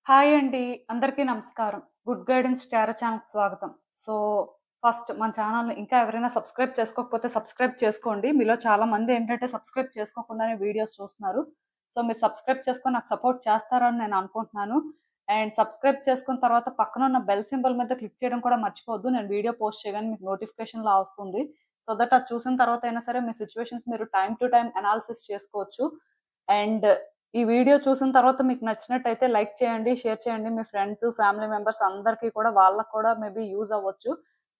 Hi అండి. అందరికీ నమస్కారం. గుడ్ గైడెన్స్ టారో ఛానల్‌కి స్వాగతం. సో, ఫస్ట్ మన ఛానల్‌ని ఇంకా ఎవరైనా సబ్స్క్రైబ్ చేసుకోకపోతే సబ్స్క్రైబ్ చేసుకోండి. మీలో చాలా మంది ఏంటంటే సబ్స్క్రైబ్ చేసుకోకుండానే వీడియోస్ చూస్తున్నారు. సో, మీరు సబ్స్క్రైబ్ చేసుకొని నాకు సపోర్ట్ చేస్తారని నేను అనుకుంటున్నాను. అండ్ సబ్స్క్రైబ్ చేసుకున్న తర్వాత పక్కన ఉన్న బెల్ సింబల్ మీద క్లిక్ చేయడం కూడా మర్చిపోవద్దు. నేను వీడియో పోస్ట్ చేయగానే మీకు నోటిఫికేషన్‌లా వస్తుంది. సో దట్ అది చూసిన తర్వాత అయినా సరే మీ సిట్యుయేషన్స్ మీరు టైమ్ టు టైమ్ అనాలిసిస్ చేసుకోవచ్చు. అండ్ ఈ వీడియో చూసిన తర్వాత మీకు నచ్చినట్టయితే లైక్ చేయండి, షేర్ చేయండి. మీ ఫ్రెండ్స్, ఫ్యామిలీ మెంబర్స్ అందరికీ కూడా వాళ్ళకి కూడా మేబీ యూజ్ అవ్వచ్చు.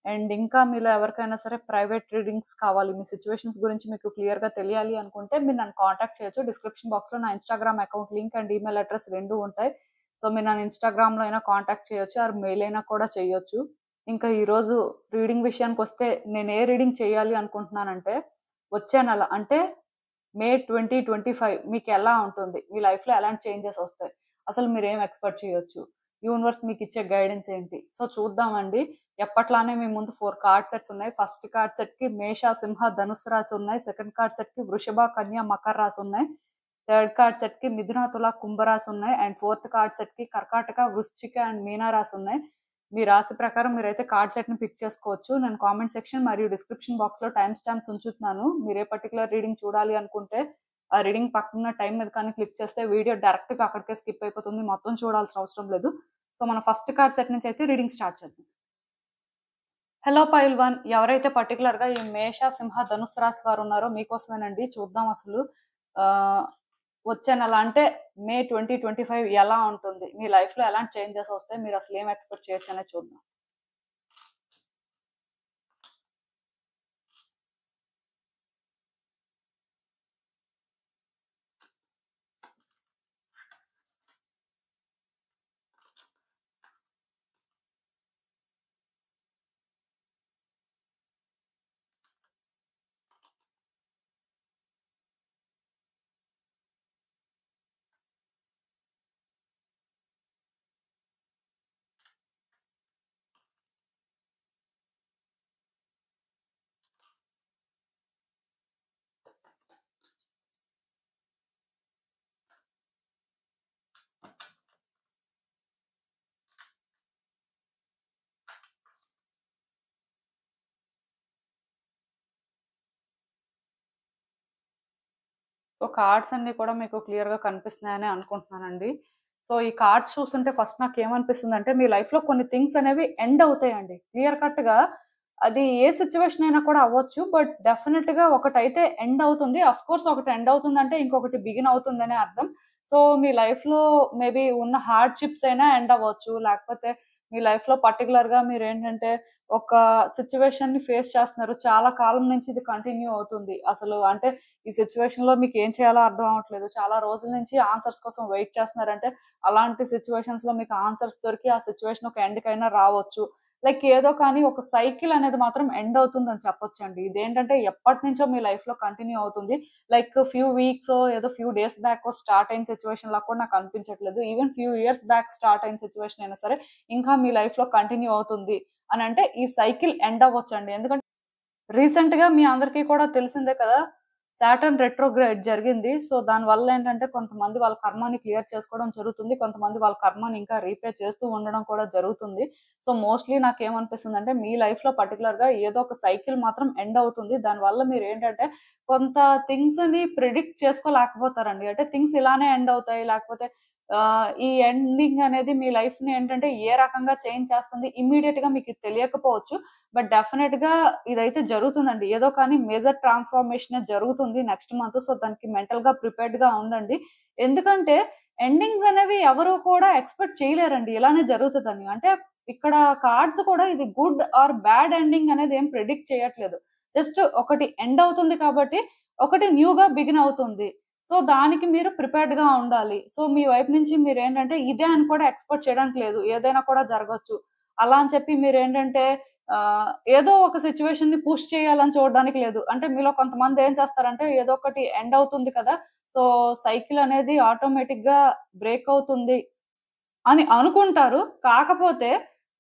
అండ్ ఇంకా మీలో ఎవరికైనా సరే ప్రైవేట్ రీడింగ్స్ కావాలి, మీ సిట్యుయేషన్స్ గురించి మీకు క్లియర్‌గా తెలియాలి అనుకుంటే మీరు నన్ను కాంటాక్ట్ చేయొచ్చు. డిస్క్రిప్షన్ బాక్స్‌లో నా Instagram account link and email address 2 ఉంటాయి. సో, మీరు నన్ను ఇన్‌స్టాగ్రామ్‌లో అయినా కాంటాక్ట్ చేయొచ్చు ఆర్ మెయిల్ అయినా కూడా చేయొచ్చు. ఇంకా ఈరోజు రీడింగ్ విషయానికొస్తే నేను ఏ రీడింగ్ చేయాలి అనుకుంటున్నానంటే, వచ్చే నెల అంటే మే 2025 మీకెలా ఉంటుంది? మీ లైఫ్‌లో ఎలాంటి చేంజెస్ ఒస్తాయి? అసలు మీరేం ఎక్స్‌పెక్ట్ చేయొచ్చు? యూనివర్స్ మీకిచ్చే గైడెన్స్ ఏంటి? సో, చూద్దామండి. ఎప్పట్లానే మీ ముందు 4 కార్డ్ సెట్స్ ఉన్నాయి. ఫస్ట్ కార్డ్ సెట్‌కి మేష, సింహ, ధనుస్సు రాశి ఉన్నాయి. సెకండ్ కార్డ్ సెట్‌కి వృషభ, కన్య, మకర రాశి ఉన్నాయి. థర్డ్ కార్డ్ సెట్‌కి మిథున, తుల, కుంభ రాశి ఉన్నాయి. అండ్ ఫోర్త్ కార్డ్ సెట్‌కి కర్కాటక, వృశ్చిక అండ్ మీన రాశి ఉన్నాయి. మీ రాశి ప్రకారం మీరైతే కార్డ్ సెట్‌ని పిక్ చేసుకోవచ్చు. నేను కామెంట్ సెక్షన్ మరియు డిస్క్రిప్షన్ బాక్స్‌లో టైమ్ స్టాంప్స్ ఉంచుతున్నాను. మీరు ఏ పర్టిక్యులర్ రీడింగ్ చూడాలి అనుకుంటే, ఆ రీడింగ్ పక్కన టైమ్ మీద కానీ క్లిక్ చేస్తే వీడియో డైరెక్ట్‌గా అక్కడికే స్కిప్ అయిపోతుంది. మొత్తం చూడాల్సిన అవసరం లేదు. సో, మనం ఫస్ట్ కార్డ్ సెట్ నుంచి అయితే రీడింగ్ స్టార్ట్ చేద్దాం. హలో పైల్ 1 ఎవరైతే పర్టిక్యులర్‌గా ఈ మేష, సింహ, ధనుస్సు రాశి వారు ఉన్నారో మీకోసమేనండి. చూద్దాం అసలు ఆహ్, వచ్చే నెల అంటే మే 2025 ఎలా ఉంటుంది? మీ లైఫ్‌లో ఎలాంటి చేంజెస్ వస్తాయి? మీరు అసలు ఏం ఎక్స్‌పెక్ట్ చేయొచ్చు అనేది చూద్దాం. సో, కార్డ్స్ అన్నీ కూడా మీకు క్లియర్‌గా కనిపిస్తున్నాయనే అనుకుంటున్నానండి. సో, ఈ కార్డ్స్ చూస్తుంటే ఫస్ట్ నాకేమనిపిస్తుందంటే, మీ లైఫ్‌లో కొన్ని థింగ్స్ అనేవి ఎండ్ అవుతాయండి. క్లియర్ కట్‌గా అది ఏ సిట్యుయేషన్ అయినా కూడా అవ్వచ్చు. బట్ డెఫినిట్‌గా ఒకటైతే ఎండ్ అవుతుంది. ఆఫ్‌కోర్స్ ఒకటి ఎండ్ అవుతుందంటే ఇంకొకటి బిగిన్ అవుతుందనే అర్థం. సో, మీ లైఫ్‌లో మేబీ ఉన్న హార్డ్‌షిప్స్ అయినా ఎండ్ అవ్వచ్చు. లేకపోతే మీ లైఫ్‌లో పర్టిక్యులర్‌గా మీరేంటంటే ఒక సిట్యుయేషన్‌ని ఫేస్ చేస్తున్నారు. చాలా కాలం నుంచి ఇది కంటిన్యూ అవుతుంది. అసలు అంటే ఈ సిట్యుయేషన్‌లో మీకేం చేయాలో అర్థం అవ్వట్లేదు. చాలా రోజుల నుంచి ఆన్సర్స్ కోసం వెయిట్ చేస్తున్నారంటే, అలాంటి సిట్యుయేషన్స్‌లో మీకు ఆన్సర్స్ దొరికి ఆ సిట్యుయేషన్ ఒక ఎండ్‌కైనా రావచ్చు. లైక్ ఏదో కానీ ఒక సైకిల్ అనేది మాత్రం ఎండ్ అవుతుందని చెప్పొచ్చండి. ఇదేంటంటే ఎప్పటినుంచో మీ లైఫ్‌లో కంటిన్యూ అవుతుంది. లైక్ ఫ్యూ వీక్సో, ఏదో ఫ్యూ డేస్ బ్యాకో స్టార్ట్ అయిన సిట్యుయేషన్‌లా కూడా నాకు అనిపించట్లేదు. Even few years back start అయిన సిట్యుయేషన్ అయినా సరే, ఇంకా మీ లైఫ్‌లో కంటిన్యూ అవుతుంది అనంటే ఈ సైకిల్ ఎండ్ అవ్వొచ్చండి. ఎందుకంటే రీసెంట్‌గా మీ అందరికీ కూడా తెలిసిందే కదా! సాటర్న్ రెట్రోగ్రేడ్ జరిగింది. సో, దానివల్ల ఏంటంటే కొంతమంది వాళ్ళ కర్మని క్లియర్ చేసుకోవడం జరుగుతుంది. కొంతమంది వాళ్ళ కర్మని ఇంకా రీపే చేస్తూ ఉండడం కూడా జరుగుతుంది. సో, మోస్ట్‌లీ నాకేమనిపిస్తుందంటే మీ లైఫ్‌లో పర్టిక్యులర్‌గా ఏదో ఒక సైకిల్ మాత్రం ఎండ్ అవుతుంది. దానివల్ల మీరేంటంటే కొంత థింగ్స్‌ని ప్రిడిక్ట్ చేసుకోలేకపోతారండి. అంటే థింగ్స్ ఇలానే ఎండ్ అవుతాయి. లేకపోతే ఈ ఎండింగ్ అనేది మీ లైఫ్‌ని ఏంటంటే ఏ రకంగా చేంజ్ చేస్తుంది ఇమ్మీడియేట్‌గా మీకు తెలియకపోవచ్చు. బట్ డెఫినెట్‌గా ఇదైతే జరుగుతుందండి. ఏదో కానీ మేజర్ ట్రాన్స్‌ఫర్మేషనే జరుగుతుంది నెక్స్ట్ మంత్. సో, దానికి మెంటల్‌గా ప్రిపేర్డ్‌గా ఉండండి. ఎందుకంటే ఎండింగ్స్ అనేవి ఎవరు కూడా ఎక్స్‌పెక్ట్ చేయలేరండి. ఇలానే జరుగుతదని. అంటే ఇక్కడ కార్డ్స్ కూడా ఇది గుడ్ ఆర్ బ్యాడ్ ఎండింగ్ అనేది ఏం ప్రిడిక్ట్ చేయట్లేదు. జస్ట్ ఒకటి ఎండ్ అవుతుంది కాబట్టి, ఒకటి న్యూగా బిగిన్ అవుతుంది. సో, దానికి మీరు ప్రిపేర్డ్‌గా ఉండాలి. సో, మీ వైపు నుంచి మీరేంటంటే ఇదే అని కూడా ఎక్స్‌పెక్ట్ చేయడానికి లేదు. ఏదైనా కూడా జరగొచ్చు. అలా అని చెప్పి మీరేంటంటే ఏదో ఒక సిట్యుయేషన్‌ని పుష్ చేయాలని చూడడానికి లేదు. అంటే మీలో కొంతమంది ఏం చేస్తారంటే ఏదో ఒకటి ఎండ్ అవుతుంది కదా! సో, సైకిల్ అనేది ఆటోమేటిక్‌గా బ్రేక్ అవుతుంది అని అనుకుంటారు. కాకపోతే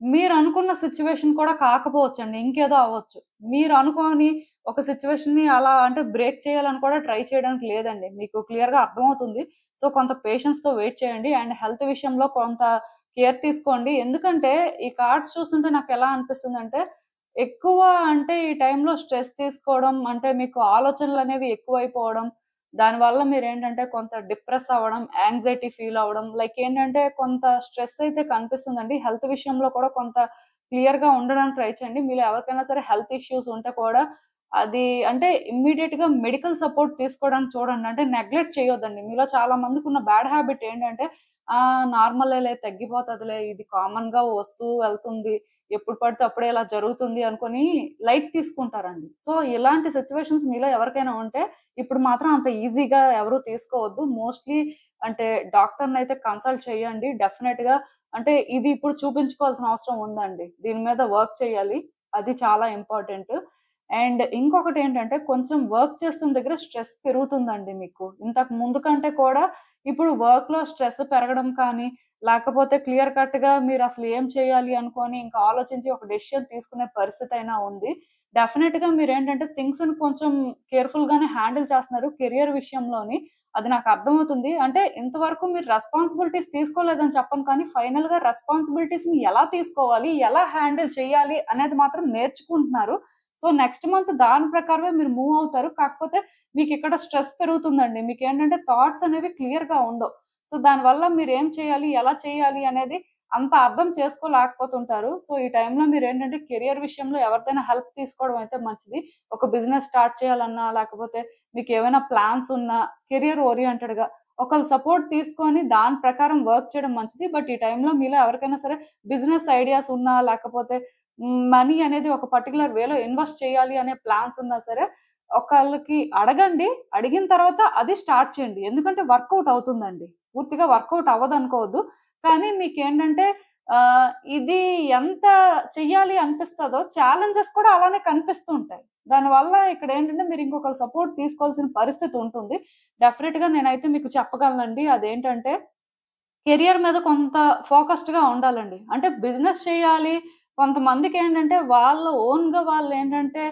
మీరనుకున్న సిట్యుయేషన్ కూడా కాకపోవచ్చండి. ఇంకేదో అవ్వచ్చు. మీరు అనుకోని ఒక సిట్యుయేషన్‌ని అలా అంటే బ్రేక్ చేయాలని కూడా ట్రై చేయడానికి లేదండి. మీకు క్లియర్‌గా అర్థమవుతుంది. సో, కొంత పేషెన్స్‌తో వెయిట్ చేయండి. అండ్ హెల్త్ విషయంలో కొంత కేర్ తీసుకోండి. ఎందుకంటే ఈ కార్డ్స్ చూస్తుంటే నాకెలా అనిపిస్తుందంటే, ఎక్కువ అంటే ఈ టైంలో స్ట్రెస్ తీసుకోవడం, అంటే మీకు ఆలోచనలనేవి ఎక్కువైపోవడం, దానివల్ల మీరేంటంటే కొంత డిప్రెస్ అవ్వడం, యాంగ్జైటీ ఫీల్ అవ్వడం, లైక్ ఏంటంటే కొంత స్ట్రెస్ అయితే కనిపిస్తుందండి. హెల్త్ విషయంలో కూడా కొంత క్లియర్‌గా ఉండడానికి ట్రై చేయండి. మీలో ఎవరికైనా సరే హెల్త్ ఇష్యూస్ ఉంటే కూడా అది అంటే ఇమ్మీడియేట్‌గా మెడికల్ సపోర్ట్ తీసుకోవడానికి చూడండి. అంటే నెగ్లెక్ట్ చేయొద్దండి. మీలో చాలా మందికున్న బ్యాడ్ హాబిట్ ఏంటంటే నార్మలేలే తగ్గిపోతదిలే, ఇది కామన్‌గా వస్తూ వెళ్తుంది, ఎప్పుడు పడితే అప్పుడే ఇలా జరుగుతుంది అనుకోని లైట్ తీసుకుంటారండి. సో, ఇలాంటి సిట్యుయేషన్స్ మీలో ఎవరికైనా ఉంటే ఇప్పుడు మాత్రం అంత ఈజీగా ఎవరు తీసుకోవద్దు. మోస్ట్‌లీ అంటే డాక్టర్‌నైతే కన్సల్ట్ చేయండి. డెఫినెట్‌గా అంటే ఇది ఇప్పుడు చూపించుకోవాల్సిన అవసరం ఉందండి. దీని మీద వర్క్ చేయాలి. అది చాలా ఇంపార్టెంట్. అండ్ ఇంకొకటేంటంటే కొంచెం వర్క్ చేస్తున్న దగ్గర స్ట్రెస్ పెరుగుతుందండి మీకు. ఇంతకు ముందు కంటే కూడా ఇప్పుడు వర్క్‌లో స్ట్రెస్ పెరగడం కానీ, లేకపోతే క్లియర్ కట్‌గా మీరసలు ఏం చేయాలి అనుకోని ఇంకా ఆలోచించి ఒక డెసిషన్ తీసుకునే పరిస్థితయినా ఉంది. డెఫినెట్‌గా మీరేంటంటే థింగ్స్‌ని కొంచెం కేర్‌ఫుల్‌గానే హ్యాండిల్ చేస్తున్నారు కెరియర్ విషయంలోని. అది నాకర్థమవుతుంది. అంటే ఇంతవరకు మీరు రెస్పాన్సిబిలిటీస్ తీసుకోలేదని చెప్పను కానీ, ఫైనల్‌గా రెస్పాన్సిబిలిటీస్‌ని ఎలా తీసుకోవాలి, ఎలా హ్యాండిల్ చేయాలి అనేది మాత్రం నేర్చుకుంటున్నారు. సో, నెక్స్ట్ మంత్ దాని ప్రకారమే మీరు మూవ్ అవుతారు. కాకపోతే మీకిక్కడ స్ట్రెస్ పెరుగుతుందండి. మీకేంటంటే థాట్స్ అనేవి క్లియర్‌గా ఉండవు. సో, దానివల్ల మీరేం చేయాలి, ఎలా చేయాలి అనేది అంత అర్థం చేసుకోలేకపోతుంటారు. సో, ఈ టైంలో మీరేంటంటే కెరియర్ విషయంలో ఎవరిదైనా హెల్ప్ తీసుకోవడం అయితే మంచిది. ఒక బిజినెస్ స్టార్ట్ చేయాలన్నా, లేకపోతే మీకేమైనా ప్లాన్స్ ఉన్నా కెరియర్ ఓరియెంటెడ్‌గా ఒకళ్ళ సపోర్ట్ తీసుకొని దాని ప్రకారం వర్క్ చేయడం మంచిది. బట్ ఈ టైంలో మీలో ఎవరికైనా సరే బిజినెస్ ఐడియాస్ ఉన్నా, లేకపోతే మనీ అనేది ఒక పర్టిక్యులర్ వేలో ఇన్వెస్ట్ చేయాలి అనే ప్లాన్స్ ఉన్నా సరే, ఒకళ్ళకి అడగండి. అడిగిన తర్వాత అది స్టార్ట్ చేయండి. ఎందుకంటే వర్కౌట్ అవుతుందండి. పూర్తిగా వర్కౌట్ అవ్వదనుకోవద్దు. కానీ మీకేంటంటే ఇది ఎంత చెయ్యాలి అనిపిస్తదో ఛాలెంజెస్ కూడా అలానే కనిపిస్తూ ఉంటాయి. దానివల్ల ఇక్కడేంటంటే మీరు ఇంకొకళ్ళ సపోర్ట్ తీసుకోవాల్సిన పరిస్థితి ఉంటుంది. డెఫినిట్‌గా నేనైతే మీకు చెప్పగలనండి. అదేంటంటే కెరియర్ మీద కొంత ఫోకస్డ్‌గా ఉండాలండి. అంటే బిజినెస్ చేయాలి. కొంతమందికేంటంటే వాళ్ళ ఓన్‌గా వాళ్ళేంటంటే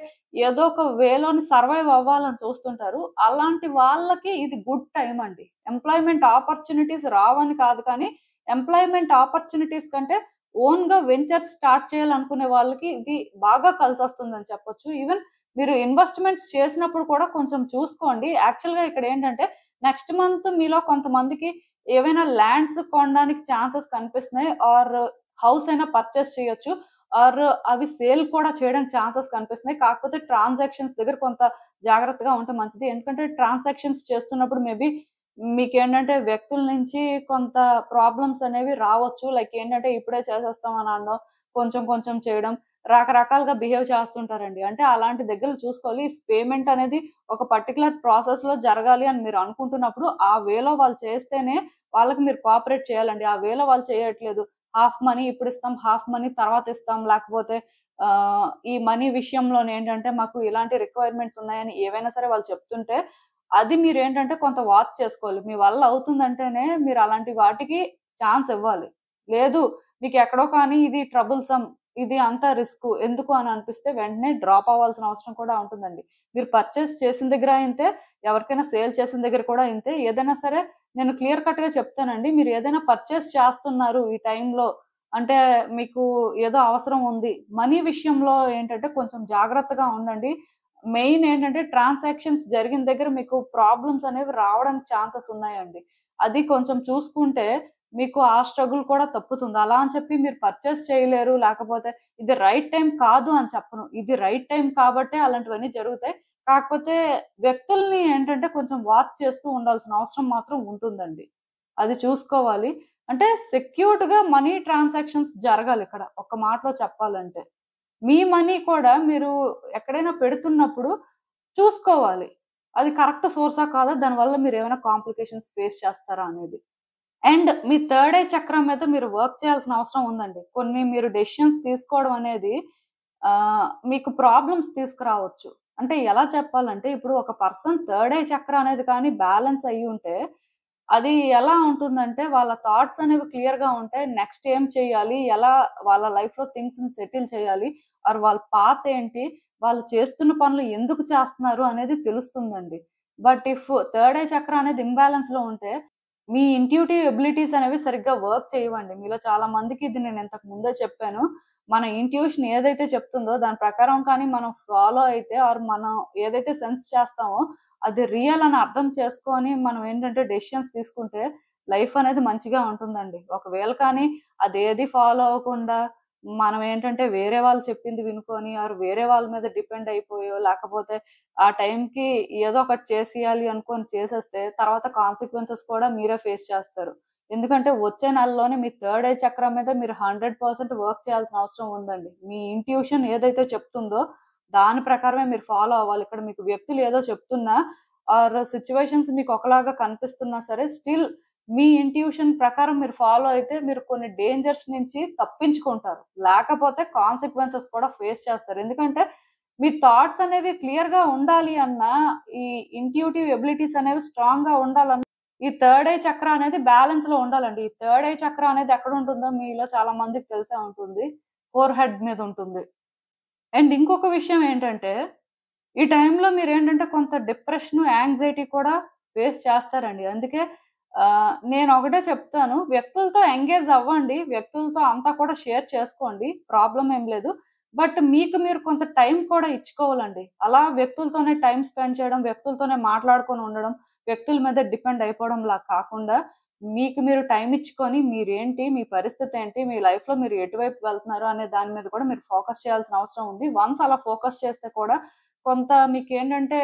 ఏదో ఒక వేలోని సర్వైవ్ అవ్వాలని చూస్తుంటారు. అలాంటి వాళ్ళకి ఇది గుడ్ టైమ్ అండి. ఎంప్లాయ్‌మెంట్ ఆపర్చునిటీస్ రావని కాదు కానీ, ఎంప్లాయ్‌మెంట్ ఆపర్చునిటీస్ కంటే ఓన్‌గా వెంచర్స్ స్టార్ట్ చేయాలనుకునే వాళ్ళకి ఇది బాగా కలిసొస్తుందని చెప్పొచ్చు. ఈవెన్ మీరు ఇన్వెస్ట్‌మెంట్స్ చేసినప్పుడు కూడా కొంచెం చూసుకోండి. యాక్చువల్‌గా ఇక్కడేంటంటే నెక్స్ట్ మంత్ మీలో కొంతమందికి ఏవైనా ల్యాండ్స్ కొనడానికి ఛాన్సెస్ కనిపిస్తున్నాయి. ఆర్ హౌస్ అయినా పర్చేస్ చేయొచ్చు. ఆర్ అవి సేల్ కూడా చేయడానికి ఛాన్సెస్ కనిపిస్తున్నాయి. కాకపోతే ట్రాన్సాక్షన్స్ దగ్గర కొంత జాగ్రత్తగా ఉంటే మంచిది. ఎందుకంటే ట్రాన్సాక్షన్స్ చేస్తున్నప్పుడు మేబీ మీకేంటంటే వ్యక్తుల నుంచి కొంత ప్రాబ్లమ్స్ అనేవి రావచ్చు. లైక్ ఏంటంటే ఇప్పుడే చేసేస్తాం అని అనడం, కొంచెం కొంచెం చేయడం, రకరకాలుగా బిహేవ్ చేస్తుంటారండి. అంటే అలాంటి దగ్గరలు చూసుకోవాలి. పేమెంట్ అనేది ఒక పర్టిక్యులర్ ప్రాసెస్‌లో జరగాలి అని మీరు అనుకుంటున్నప్పుడు, ఆ వేలో వాళ్ళు చేస్తేనే వాళ్ళకి మీరు కోఆపరేట్ చేయాలండి. ఆ వేలో వాళ్ళు చేయట్లేదు. హాఫ్ మనీ ఇప్పుడిస్తాం, హాఫ్ మనీ తర్వాతిస్తాం. లేకపోతే ఈ మనీ విషయంలోనేంటంటే మాకు ఇలాంటి రిక్వైర్మెంట్స్ ఉన్నాయని ఏవైనా సరే వాళ్ళు చెప్తుంటే, అది మీరేంటంటే కొంత వాచ్ చేసుకోవాలి. మీ వల్ల అవుతుందంటేనే మీరు అలాంటి వాటికి ఛాన్స్ ఇవ్వాలి. లేదు మీకెక్కడో కానీ ఇది ట్రబుల్సమ్, ఇది అంతా రిస్కు ఎందుకు అని అనిపిస్తే వెంటనే డ్రాప్ అవ్వాల్సిన అవసరం కూడా ఉంటుందండి. మీరు పర్చేస్ చేసిన దగ్గర ఇంతే, ఎవరికైనా సేల్ చేసిన దగ్గర కూడా ఇంతే. ఏదైనా సరే నేను క్లియర్ కట్‌గా చెప్తానండి. మీరు ఏదైనా పర్చేస్ చేస్తున్నారు ఈ టైంలో అంటే మీకు ఏదో అవసరం ఉంది. మనీ విషయంలో ఏంటంటే కొంచెం జాగ్రత్తగా ఉండండి. మెయిన్ ఏంటంటే ట్రాన్సాక్షన్స్ జరిగిన దగ్గర మీకు ప్రాబ్లమ్స్ అనేవి రావడానికి ఛాన్సెస్ ఉన్నాయండి. అది కొంచెం చూసుకుంటే మీకు ఆ స్ట్రగుల్ కూడా తప్పుతుంది. అలా అని చెప్పి మీరు పర్చేస్ చేయలేరు. లేకపోతే ఇది రైట్ టైమ్ కాదు అని చెప్పను. ఇది రైట్ టైమ్ కాబట్టే అలాంటివన్నీ జరుగుతాయి. కాకపోతే వ్యక్తుల్ని ఏంటంటే కొంచెం వాచ్ చేస్తూ ఉండాల్సిన అవసరం మాత్రం ఉంటుందండి. అది చూసుకోవాలి. అంటే సెక్యూర్డ్‌గా మనీ ట్రాన్సాక్షన్స్ జరగాలిక్కడ. ఒక్క మాటలో చెప్పాలంటే. మీ మనీ కూడా మీరు ఎక్కడైనా పెడుతున్నప్పుడు చూసుకోవాలి. అది కరెక్ట్ సోర్సా కాదా? దానివల్ల మీరేమైనా కాంప్లికేషన్స్ ఫేస్ చేస్తారా అనేది. అండ్ మీ థర్డ్ ఐ చక్రం మీద మీరు వర్క్ చేయాల్సిన అవసరం ఉందండి. కొన్ని మీరు డెసిషన్స్ తీసుకోవడం అనేది మీకు ప్రాబ్లమ్స్ తీసుకురావచ్చు. అంటే ఎలా చెప్పాలంటే ఇప్పుడు ఒక పర్సన్ థర్డ్ ఐ చక్ర అనేది కానీ బ్యాలెన్స్ అయ్యుంటే, అది ఎలా ఉంటుందంటే వాళ్ళ థాట్స్ అనేవి క్లియర్‌గా ఉంటాయి. నెక్స్ట్ ఏం చేయాలి? ఎలా వాళ్ళ లైఫ్‌లో థింగ్స్‌ని సెటిల్ చేయాలి? ఆర్ వాళ్ళ పాత్ ఏంటి, వాళ్ళు చేస్తున్న పనులు ఎందుకు చేస్తున్నారు అనేది తెలుస్తుందండి. బట్ ఇఫ్ థర్డ్ ఐ చక్ర అనేది ఇంబాలెన్స్‌లో ఉంటే, మీ ఇంట్యూటివ్ ఎబిలిటీస్ అనేవి సరిగ్గా వర్క్ చేయవండి. మీలో చాలా మందికి ఇది నేను ఇంతకు ముందే చెప్పాను. మన ఇంట్యూషన్ ఏదైతే చెప్తుందో దాని ప్రకారం కానీ మనం ఫాలో అయితే ఆర్ మనం ఏదైతే సెన్స్ చేస్తామో అది రియల్ అని అర్థం చేసుకొని మనం ఏంటంటే డెసిషన్స్ తీసుకుంటే లైఫ్ అనేది మంచిగా ఉంటుందండి. ఒకవేళ కానీ అదేది ఫాలో అవ్వకుండా మనం ఏంటంటే వేరే వాళ్ళు చెప్పింది వినుకొని ఆర్ వేరే వాళ్ళ మీద డిపెండ్ అయిపోయో లేకపోతే ఆ టైంకి ఏదో ఒకటి చేసేయాలి అనుకోని చేసేస్తే తర్వాత కాన్సిక్వెన్సెస్ కూడా మీరే ఫేస్ చేస్తారు. ఎందుకంటే వచ్చే నెలలోనే మీ థర్డ్ ఐ చక్రం మీద మీరు 100% వర్క్ చేయాల్సిన అవసరం ఉందండి. మీ ఇంట్యూషన్ ఏదైతే చెప్తుందో దాని ప్రకారమే మీరు ఫాలో అవ్వాలి. ఇక్కడ మీకు వ్యక్తులు ఏదో చెప్తున్నా ఆర్ సిట్యుయేషన్స్ మీకు ఒకలాగా కనిపిస్తున్నా సరే స్టిల్ మీ ఇంట్యూషన్ ప్రకారం మీరు ఫాలో అయితే మీరు కొన్ని డేంజర్స్ నుంచి తప్పించుకుంటారు. లేకపోతే కాన్సిక్వెన్సెస్ కూడా ఫేస్ చేస్తారు. ఎందుకంటే మీ థాట్స్ అనేవి క్లియర్‌గా ఉండాలి అన్నా, ఈ ఇంట్యూటివ్ ఎబిలిటీస్ అనేవి స్ట్రాంగ్‌గా ఉండాలన్నా, ఈ థర్డ్ ఐ చక్ర అనేది బ్యాలెన్స్‌లో ఉండాలండి. ఈ థర్డ్ ఐ చక్ర అనేది ఎక్కడుంటుందో మీలో చాలా మందికి తెలిసే ఉంటుంది. ఫోర్ హెడ్ మీద ఉంటుంది. అండ్ ఇంకొక విషయం ఏంటంటే, ఈ టైంలో మీరేంటంటే కొంత డిప్రెషను, యాంగ్జైటీ కూడా ఫేస్ చేస్తారండి. అందుకే నేనొకటే చెప్తాను. వ్యక్తులతో ఎంగేజ్ అవ్వండి. వ్యక్తులతో అంతా కూడా షేర్ చేసుకోండి. ప్రాబ్లమ్ ఏం లేదు. బట్ మీకు మీరు కొంత టైం కూడా ఇచ్చుకోవాలండి. అలా వ్యక్తులతోనే టైమ్ స్పెండ్ చేయడం, వ్యక్తులతోనే మాట్లాడుకొని ఉండడం, వ్యక్తుల మీద డిపెండ్ అయిపోవడంలా కాకుండా, మీకు మీరు టైమ్ ఇచ్చుకొని మీరేంటి, మీ పరిస్థితి ఏంటి, మీ లైఫ్‌లో మీరు ఎటువైపు వెళ్తున్నారు అనే దాని మీద కూడా మీరు ఫోకస్ చేయాల్సిన అవసరం ఉంది. వన్స్ అలా ఫోకస్ చేస్తే కూడా కొంత మీకేంటంటే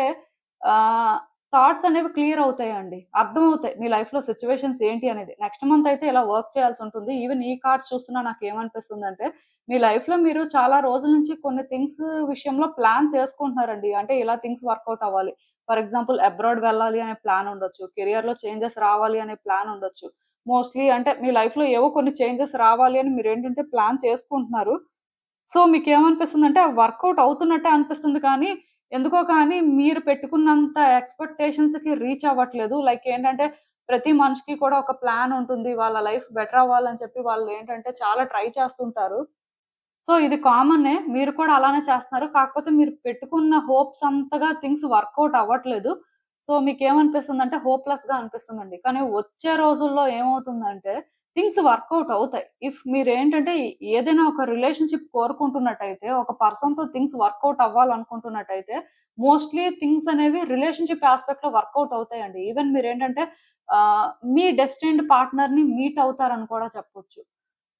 ఆహ్, థాట్స్ అనేవి క్లియర్ అవుతాయండి. అర్థమవుతాయి. మీ లైఫ్‌లో సిట్యుయేషన్స్ ఏంటి అనేది. నెక్స్ట్ మంత్ అయితే ఇలా వర్క్ చేయాల్సుంటుంది. ఈవెన్ ఈ కార్డ్స్ చూస్తున్నా నాకేమనిపిస్తుందంటే, మీ లైఫ్‌లో మీరు చాలా రోజుల నుంచి కొన్ని థింగ్స్ విషయంలో ప్లాన్ చేసుకుంటున్నారండి. అంటే ఇలా థింగ్స్ వర్కౌట్ అవ్వాలి. ఫర్ ఎగ్జాంపుల్ అబ్రాడ్ వెళ్ళాలి అనే ప్లాన్ ఉండొచ్చు. కెరియర్‌లో చేంజెస్ రావాలి అనే ప్లాన్ ఉండొచ్చు. మోస్ట్‌లీ అంటే మీ లైఫ్‌లో ఏవో కొన్ని చేంజెస్ రావాలి అని మీరేంటంటే ప్లాన్ చేసుకుంటున్నారు. సో, మీకేమనిపిస్తుందంటే అవి వర్కౌట్ అవుతున్నట్టే అనిపిస్తుంది కానీ, ఎందుకో కానీ మీరు పెట్టుకున్నంత ఎక్స్‌పెక్టేషన్స్‌కి రీచ్ అవ్వట్లేదు. లైక్ ఏంటంటే, ప్రతి మనిషికి కూడా ఒక ప్లాన్ ఉంటుంది. వాళ్ళ లైఫ్ బెటర్ అవ్వాలని చెప్పి వాళ్ళేంటంటే చాలా ట్రై చేస్తుంటారు. సో, ఇది కామనే. మీరు కూడా అలానే చేస్తున్నారు. కాకపోతే మీరు పెట్టుకున్న హోప్స్ అంతగా థింగ్స్ వర్కౌట్ అవ్వట్లేదు. సో, మీకేమనిపిస్తుందంటే హోప్‌లెస్‌గా అనిపిస్తుందండి. కానీ వచ్చే రోజుల్లో ఏమవుతుందంటే థింగ్స్ వర్కౌట్ అవుతాయి. ఇఫ్ మీరేంటంటే ఏదైనా ఒక రిలేషన్‌షిప్ కోరుకుంటున్నట్టయితే, ఒక పర్సన్‌తో థింగ్స్ వర్కౌట్ అవ్వాలనుకుంటున్నట్టయితే, మోస్ట్‌లీ థింగ్స్ అనేవి రిలేషన్‌షిప్ యాస్పెక్ట్‌లో వర్కౌట్ అవుతాయండి. ఈవెన్ మీరేంటంటే మీ డెస్టిన్డ్ పార్ట్నర్‌ని మీట్ అవుతారని కూడా చెప్పొచ్చు.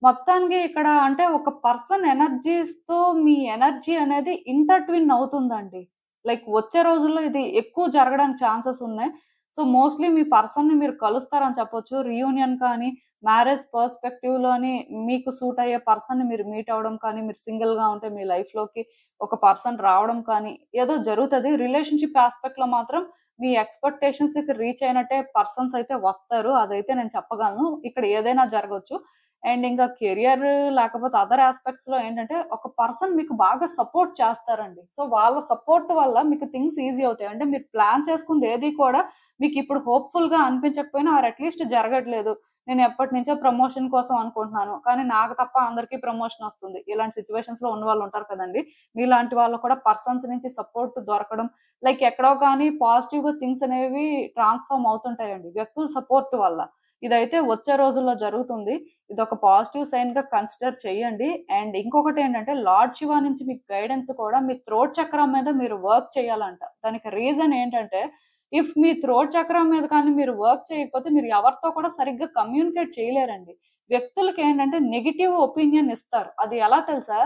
మొత్తానికి ఇక్కడ అంటే ఒక పర్సన్ ఎనర్జీస్‌తో మీ ఎనర్జీ అనేది ఇంటర్‌ట్విన్ అవుతుందండి. లైక్ వచ్చే రోజుల్లో ఇది ఎక్కువ జరగడానికి ఛాన్సెస్ ఉన్నాయి. సో, మోస్ట్‌లీ మీ పర్సన్‌ని మీరు కలుస్తారని చెప్పొచ్చు. రీయూనియన్ కానీ, మ్యారేజ్ పర్స్‌పెక్టివ్‌లోని మీకు సూట్ అయ్యే పర్సన్‌ని మీరు మీట్ అవ్వడం కానీ, మీరు సింగిల్‌గా ఉంటే మీ లైఫ్‌లోకి ఒక పర్సన్ రావడం కానీ, ఏదో జరుగుతది. రిలేషన్‌షిప్ యాస్పెక్ట్‌లో మాత్రం మీ ఎక్స్‌పెక్టేషన్స్‌కి రీచ్ అయినట్టే పర్సన్స్ అయితే వస్తారు. అదైతే నేను చెప్పగలను. ఇక్కడ ఏదైనా జరగొచ్చు. అండ్ ఇంకా కెరియర్ లేకపోతే అదర్ యాస్పెక్ట్స్‌లో ఏంటంటే, ఒక పర్సన్ మీకు బాగా సపోర్ట్ చేస్తారండి. సో, వాళ్ళ సపోర్ట్ వల్ల మీకు థింగ్స్ ఈజీ అవుతాయి. అంటే మీరు ప్లాన్ చేసుకుంది ఏది కూడా మీకిప్పుడు హోప్‌ఫుల్‌గా అనిపించకపోయినా ఆర్ అట్‌లీస్ట్ జరగట్లేదు. నేను ఎప్పటినుంచో ప్రమోషన్ కోసం అనుకుంటున్నాను. కానీ నాకు తప్ప అందరికీ ప్రమోషన్ వస్తుంది. ఇలాంటి సిట్యుయేషన్స్‌లో ఉన్నవాళ్ళు ఉంటారు కదండీ! మీలాంటి వాళ్ళు కూడా పర్సన్స్ నుంచి సపోర్ట్ దొరకడం, లైక్ ఎక్కడో కానీ పాజిటివ్‌గా థింగ్స్ అనేవి ట్రాన్స్‌ఫార్మ్ అవుతుంటాయండి. వ్యక్తుల సపోర్ట్ వల్ల. ఇదైతే వచ్చే రోజుల్లో జరుగుతుంది. ఇదొక పాజిటివ్ సైన్‌గా కన్సిడర్ చేయండి. అండ్ ఇంకొకటేంటంటే లార్డ్ శివ నుంచి మీకు గైడెన్స్ కూడా మీ థ్రోట్ చక్రం మీద మీరు వర్క్ చేయాలంట. దానికి రీజన్ ఏంటంటే, ఇఫ్ మీ థ్రోట్ చక్రం మీద కానీ మీరు వర్క్ చేయకపోతే మీరు ఎవరితో కూడా సరిగ్గా కమ్యూనికేట్ చేయలేరండి. వ్యక్తులకేంటంటే నెగెటివ్ ఒపీనియన్ ఇస్తారు. అది ఎలా తెలుసా?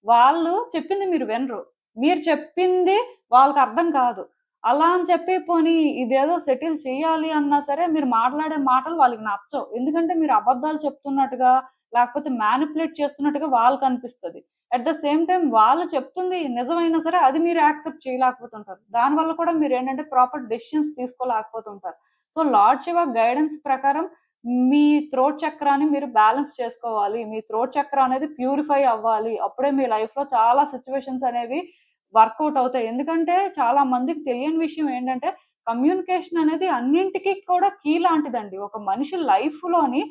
వాళ్ళు చెప్పింది మీరు వినరు. మీరు చెప్పింది వాళ్ళకర్థం కాదు. అలా అని చెప్పి పోనీ ఇదేదో సెటిల్ చేయాలి అన్నా సరే మీరు మాట్లాడే మాటలు వాళ్ళకి నచ్చవు. ఎందుకంటే మీరు అబద్ధాలు చెప్తున్నట్టుగా, లేకపోతే మ్యానిప్యులేట్ చేస్తున్నట్టుగా వాళ్ళకనిపిస్తది. అట్ ద సేమ్ టైమ్ వాళ్ళు చెప్తుంది నిజమైనా సరే అది మీరు యాక్సెప్ట్ చేయలేకపోతుంటారు. దానివల్ల కూడా మీరేంటంటే ప్రాపర్ డెసిషన్స్ తీసుకోలేకపోతుంటారు. సో, లార్డ్ శివ గైడెన్స్ ప్రకారం మీ థ్రోట్ చక్రాన్ని మీరు బ్యాలెన్స్ చేసుకోవాలి. మీ థ్రోట్ చక్ర అనేది ప్యూరిఫై అవ్వాలి. అప్పుడే మీ లైఫ్‌లో చాలా సిట్యుయేషన్స్ అనేవి వర్కౌట్ అవుతాయి. ఎందుకంటే చాలా మందికి తెలియని విషయం ఏంటంటే, కమ్యూనికేషన్ అనేది అన్నింటికి కూడా కీ లాంటిదండి. ఒక మనిషి లైఫ్‌లోని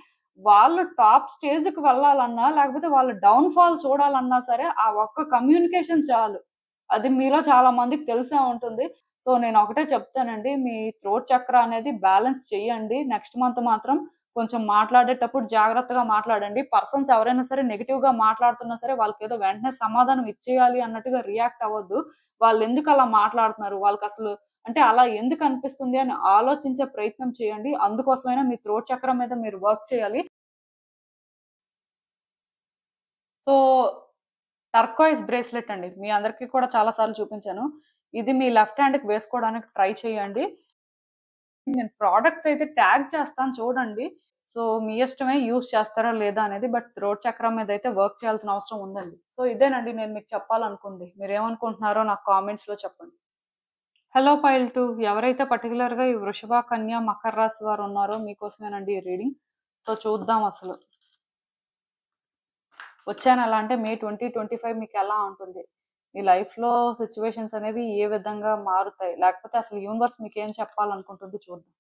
వాళ్ళు టాప్ స్టేజ్‌కి వెళ్ళాలన్నా, లేకపోతే వాళ్ళ డౌన్‌ఫాల్ చూడాలన్నా సరే, ఆ ఒక్క కమ్యూనికేషన్ చాలు. అది మీలో చాలా మందికి తెలిసే ఉంటుంది. సో, నేనొకటే చెప్తానండి. మీ థ్రోట్ చక్ర అనేది బ్యాలెన్స్ చెయ్యండి. నెక్స్ట్ మంత్ మాత్రం కొంచెం మాట్లాడేటప్పుడు జాగ్రత్తగా మాట్లాడండి. పర్సన్స్ ఎవరైనా సరే నెగెటివ్‌గా మాట్లాడుతున్నా సరే, వాళ్ళకేదో వెంటనే సమాధానం ఇచ్చేయాలి అన్నట్టుగా రియాక్ట్ అవ్వద్దు. వాళ్ళెందుకలా మాట్లాడుతున్నారు? వాళ్ళకసలు అంటే అలా ఎందుకనిపిస్తుంది అని ఆలోచించే ప్రయత్నం చేయండి. అందుకోసమైనా మీ థ్రోట్ చక్రం మీద మీరు వర్క్ చేయాలి. సో, టర్కోయిజ్ బ్రేస్లెట్ అండి. మీ అందరికీ కూడా చాలా సార్లు చూపించాను. ఇది మీ లెఫ్ట్ హ్యాండ్‌కి వేసుకోవడానికి ట్రై చేయండి. నేను ప్రొడక్ట్స్ అయితే ట్యాగ్ చేస్తాను చూడండి. సో, మీ ఇష్టమే యూజ్ చేస్తారా లేదా అనేది. బట్ థ్రోట్ చక్రం మీదైతే వర్క్ చేయాల్సిన అవసరం ఉందండి. సో, ఇదేనండి నేను మీకు చెప్పాలనుకుంది. మీరేమనుకుంటున్నారో నాకు కామెంట్స్‌లో చెప్పండి. హలో పైల్ 2 ఎవరైతే పర్టిక్యులర్‌గా ఈ వృషభ, కన్య, మకర రాశి వారు ఉన్నారో మీకోసమేనండి ఈ రీడింగ్. సో, చూద్దాం అసలు. వచ్చే నెల అంటే మే 2025 మీకెలా ఉంటుంది? మీ లైఫ్‌లో సిట్యుయేషన్స్ అనేవి ఏ విధంగా మారుతాయి? లేకపోతే అసలు యూనివర్స్ మీకేం చెప్పాలనుకుంటుంది చూద్దాం.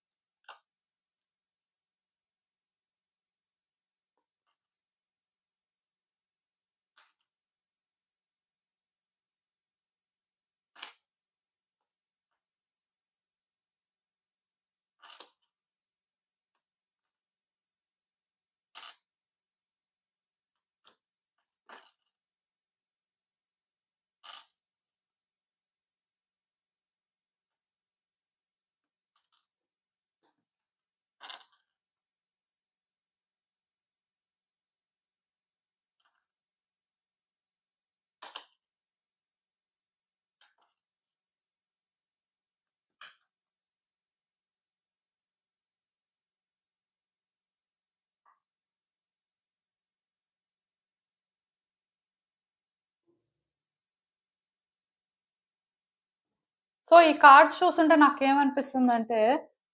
సో, ఈ కార్డ్స్ చూస్తుంటే నాకేమనిపిస్తుందంటే,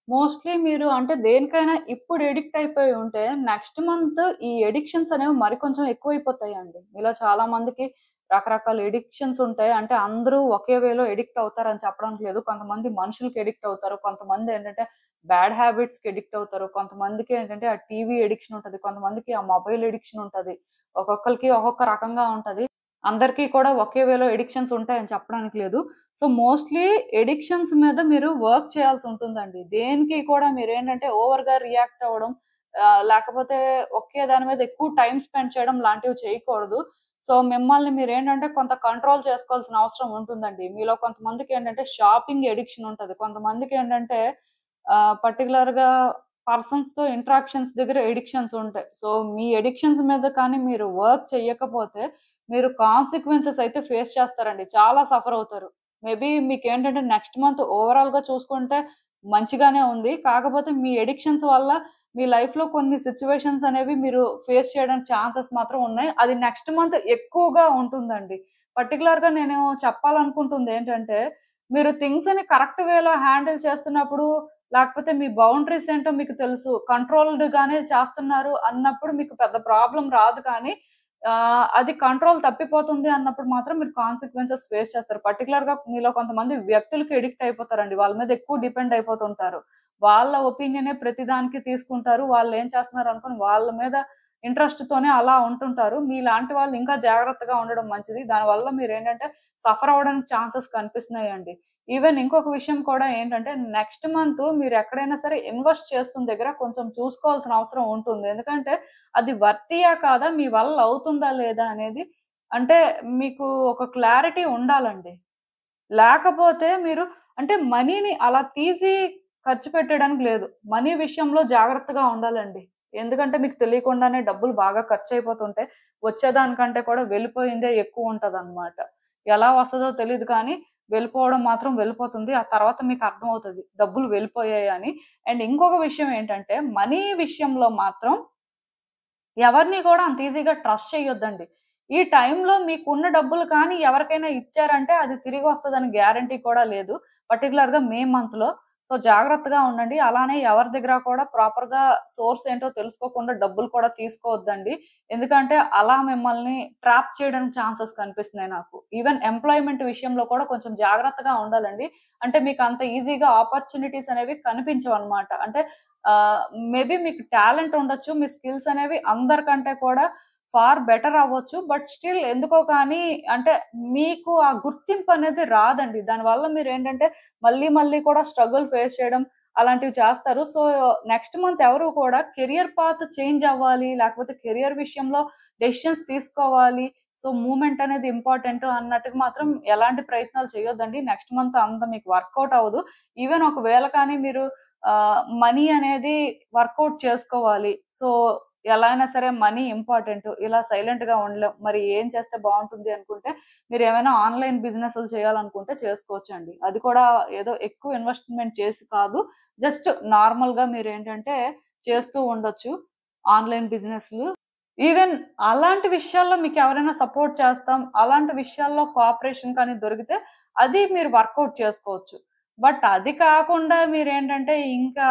మోస్ట్‌లీ మీరు అంటే దేనికైనా ఇప్పుడు అడిక్ట్ అయిపోయి ఉంటే, నెక్స్ట్ మంత్ ఈ అడిక్షన్స్ అనేవి మరి కొంచెం ఎక్కువైపోతాయండి. మీలో చాలా మందికి రకరకాల అడిక్షన్స్ ఉంటాయి. అంటే అందరూ ఒకే వేలో అడిక్ట్ అవుతారని చెప్పడానికి లేదు. కొంతమంది మనుషులకి అడిక్ట్ అవుతారు. కొంతమంది ఏంటంటే బ్యాడ్ హ్యాబిట్స్‌కి అడిక్ట్ అవుతారు. కొంతమందికి ఏంటంటే ఆ టీవీ అడిక్షన్ ఉంటది. కొంతమందికి ఆ మొబైల్ అడిక్షన్ ఉంటది. ఒక్కొక్కళ్ళకి ఒక్కొక్క రకంగా ఉంటది. అందరికీ కూడా ఒకే వేలో అడిక్షన్స్ ఉంటాయని చెప్పడానికి లేదు. సో, మోస్ట్‌లీ ఎడిక్షన్స్ మీద మీరు వర్క్ చేయాల్సుంటుందండి. దేనికి కూడా మీరేంటంటే ఓవర్‌గా రియాక్ట్ అవ్వడం లేకపోతే ఒకే దాని మీద ఎక్కువ టైమ్ స్పెండ్ చేయడం లాంటివి చేయకూడదు. సో, మిమ్మల్ని మీరేంటంటే కొంత కంట్రోల్ చేసుకోవాల్సిన అవసరం ఉంటుందండి. మీలో కొంతమందికేంటంటే షాపింగ్ ఎడిక్షన్ ఉంటది. కొంతమందికేంటంటే పర్టిక్యులర్‌గా పర్సన్స్‌తో ఇంటరాక్షన్స్ దగ్గర ఎడిక్షన్స్ ఉంటాయి. సో, మీ ఎడిక్షన్స్ మీద కానీ మీరు వర్క్ చెయ్యకపోతే మీరు కాన్సిక్వెన్సెస్ అయితే ఫేస్ చేస్తారండి. చాలా సఫర్ అవుతారు. మేబీ మీకేంటంటే నెక్స్ట్ మంత్ ఓవరాల్‌గా చూసుకుంటే మంచిగానే ఉంది. కాకపోతే మీ అడిక్షన్స్ వల్ల మీ లైఫ్‌లో కొన్ని సిట్యుయేషన్స్ అనేవి మీరు ఫేస్ చేయడానికి ఛాన్సెస్ మాత్రం ఉన్నాయి. అది నెక్స్ట్ మంత్ ఎక్కువగా ఉంటుందండి. పర్టిక్యులర్‌గా నేను చెప్పాలనుకుంటుందేంటంటే, మీరు థింగ్స్‌ని కరెక్ట్ వేలో హ్యాండిల్ చేస్తున్నప్పుడు, లేకపోతే మీ బౌండరీస్ ఏంటో మీకు తెలుసు. కంట్రోల్డ్‌గానే చేస్తున్నారు అన్నప్పుడు మీకు పెద్ద ప్రాబ్లమ్ రాదు కానీ అది కంట్రోల్ తప్పిపోతుంది అన్నప్పుడు మాత్రం మీరు కాన్సిక్వెన్సెస్ ఫేస్ చేస్తారు. పర్టిక్యులర్‌గా మీలో కొంతమంది వ్యక్తులకి అడిక్ట్ అయిపోతారండి. వాళ్ళ మీద ఎక్కువ డిపెండ్ అయిపోతుంటారు. వాళ్ళ ఒపీనియనే ప్రతిదానికి తీసుకుంటారు. వాళ్ళేం చేస్తున్నారు అనుకోని వాళ్ళ మీద ఇంట్రెస్ట్‌తోనే అలా ఉంటుంటారు. మీలాంటి వాళ్ళు ఇంకా జాగ్రత్తగా ఉండడం మంచిది. దానివల్ల మీరేంటంటే సఫర్ అవ్వడానికి ఛాన్సెస్ కనిపిస్తున్నాయండి. ఈవెన్ ఇంకొక విషయం కూడా ఏంటంటే నెక్స్ట్ మంత్ మీరెక్కడైనా సరే ఇన్వెస్ట్ చేస్తున్న దగ్గర కొంచెం చూసుకోవాల్సిన అవసరం ఉంటుంది. ఎందుకంటే అది వర్తియా కాదా? మీ వల్ల అవుతుందా లేదా అనేది అంటే మీకు ఒక క్లారిటీ ఉండాలండి. లేకపోతే మీరు అంటే మనీని అలా తీసి ఖర్చు పెట్టడానికి లేదు. మనీ విషయంలో జాగ్రత్తగా ఉండాలండి. ఎందుకంటే మీకు తెలియకుండానే డబ్బులు బాగా ఖర్చయిపోతుంటాయి. వచ్చేదానికంటే కూడా వెళ్ళిపోయిందే ఎక్కువుంటదనమాట. ఎలా వస్తదో తెలీదు కానీ వెళ్ళిపోవడం మాత్రం వెళ్ళిపోతుంది. ఆ తర్వాత మీకు అర్థమవుతది. డబ్బులు వెళ్ళిపోయాయని. అండ్ ఇంకొక విషయం ఏంటంటే మనీ విషయంలో మాత్రం ఎవరిని కూడా అంత ఈజీగా ట్రస్ట్ చేయొద్దండి. ఈ టైంలో మీకున్న డబ్బులు కానీ ఎవరికైనా ఇచ్చారంటే అది తిరిగొస్తదని గ్యారంటీ కూడా లేదు. పర్టిక్యులర్‌గా మే మంత్‌లో. సో, జాగ్రత్తగా ఉండండి. అలానే ఎవరి దగ్గర కూడా ప్రాపర్‌గా సోర్స్ ఏంటో తెలుసుకోకుండా డబ్బులు కూడా తీసుకోవద్దండి. ఎందుకంటే అలా మిమ్మల్ని ట్రాప్ చేయడానికి ఛాన్సెస్ కనిపిస్తున్నాయి నాకు. ఈవెన్ ఎంప్లాయ్‌మెంట్ విషయంలో కూడా కొంచెం జాగ్రత్తగా ఉండాలండి. అంటే మీకు అంత ఈజీగా ఆపర్చునిటీస్ అనేవి కనిపించవన్నమాట. అంటే ఆహ్, మేబీ మీకు టాలెంట్ ఉండొచ్చు. మీ స్కిల్స్ అనేవి అందరికంటే కూడా ఫార్ బెటర్ అవ్వచ్చు. బట్ స్టిల్ ఎందుకో కానీ అంటే మీకు ఆ గుర్తింపు అనేది రాదండి. దానివల్ల మీరేంటంటే మళ్ళీ మళ్ళీ కూడా స్ట్రగుల్ ఫేస్ చేయడం అలాంటివి చేస్తారు. సో, నెక్స్ట్ మంత్ ఎవరు కూడా కెరియర్ పాత్ చేంజ్ అవ్వాలి, లేకపోతే కెరియర్ విషయంలో డెసిషన్స్ తీసుకోవాలి. సో, మూవ్‌మెంట్ అనేది ఇంపార్టెంట్ అన్నట్టుగా మాత్రం ఎలాంటి ప్రయత్నాలు చేయొద్దండి. నెక్స్ట్ మంత్ అంత మీకు వర్కౌట్ అవ్వదు. ఈవెన్ ఒకవేళ కానీ మీరు మనీ అనేది వర్కౌట్ చేసుకోవాలి. సో, ఎలా అయినా సరే మనీ ఇంపార్టెంట్. ఇలా సైలెంట్‌గా ఉండలేం. మరి ఏం చేస్తే బావుంటుంది అనుకుంటే, మీరేమైనా ఆన్‌లైన్ బిజినెస్‌లు చేయాలనుకుంటే చేసుకోవచ్చండి. అది కూడా ఏదో ఎక్కువ ఇన్వెస్ట్‌మెంట్ చేసి కాదు. జస్ట్ నార్మల్‌గా మీరేంటంటే చేస్తూ ఉండొచ్చు ఆన్‌లైన్ బిజినెస్‌లు. ఈవెన్ అలాంటి విషయాల్లో మీకెవరైనా సపోర్ట్ చేస్తాం. అలాంటి విషయాల్లో కోఆపరేషన్ కానీ దొరికితే అది మీరు వర్కౌట్ చేసుకోవచ్చు. బట్ అది కాకుండా మీరేంటంటే ఇంకా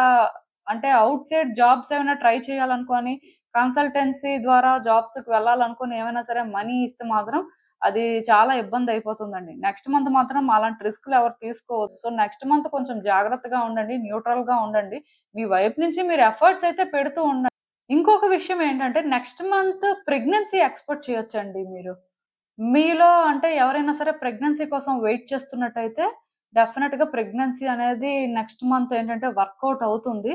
అంటే ఔట్ సైడ్ జాబ్స్ ఏమైనా ట్రై చేయాలనుకోని, కన్సల్టెన్సీ ద్వారా జాబ్స్‌కి వెళ్ళాలనుకోని ఏమైనా సరే మనీ ఇస్తే మాత్రం అది చాలా ఇబ్బందయిపోతుందండి. నెక్స్ట్ మంత్ మాత్రం అలాంటి రిస్క్‌లు ఎవరు తీసుకోవద్దు. సో, నెక్స్ట్ మంత్ కొంచెం జాగ్రత్తగా ఉండండి. న్యూట్రల్‌గా ఉండండి. మీ వైపు నుంచి మీరు ఎఫర్ట్స్ అయితే పెడుతూ ఉండండి. ఇంకొక విషయం ఏంటంటే నెక్స్ట్ మంత్ ప్రెగ్నెన్సీ ఎక్స్‌పెక్ట్ చేయొచ్చండి మీరు. మీలో అంటే ఎవరైనా సరే ప్రెగ్నెన్సీ కోసం వెయిట్ చేస్తున్నట్టయితే డెఫినిట్‌గా ప్రెగ్నెన్సీ అనేది నెక్స్ట్ మంత్ ఏంటంటే వర్కౌట్ అవుతుంది.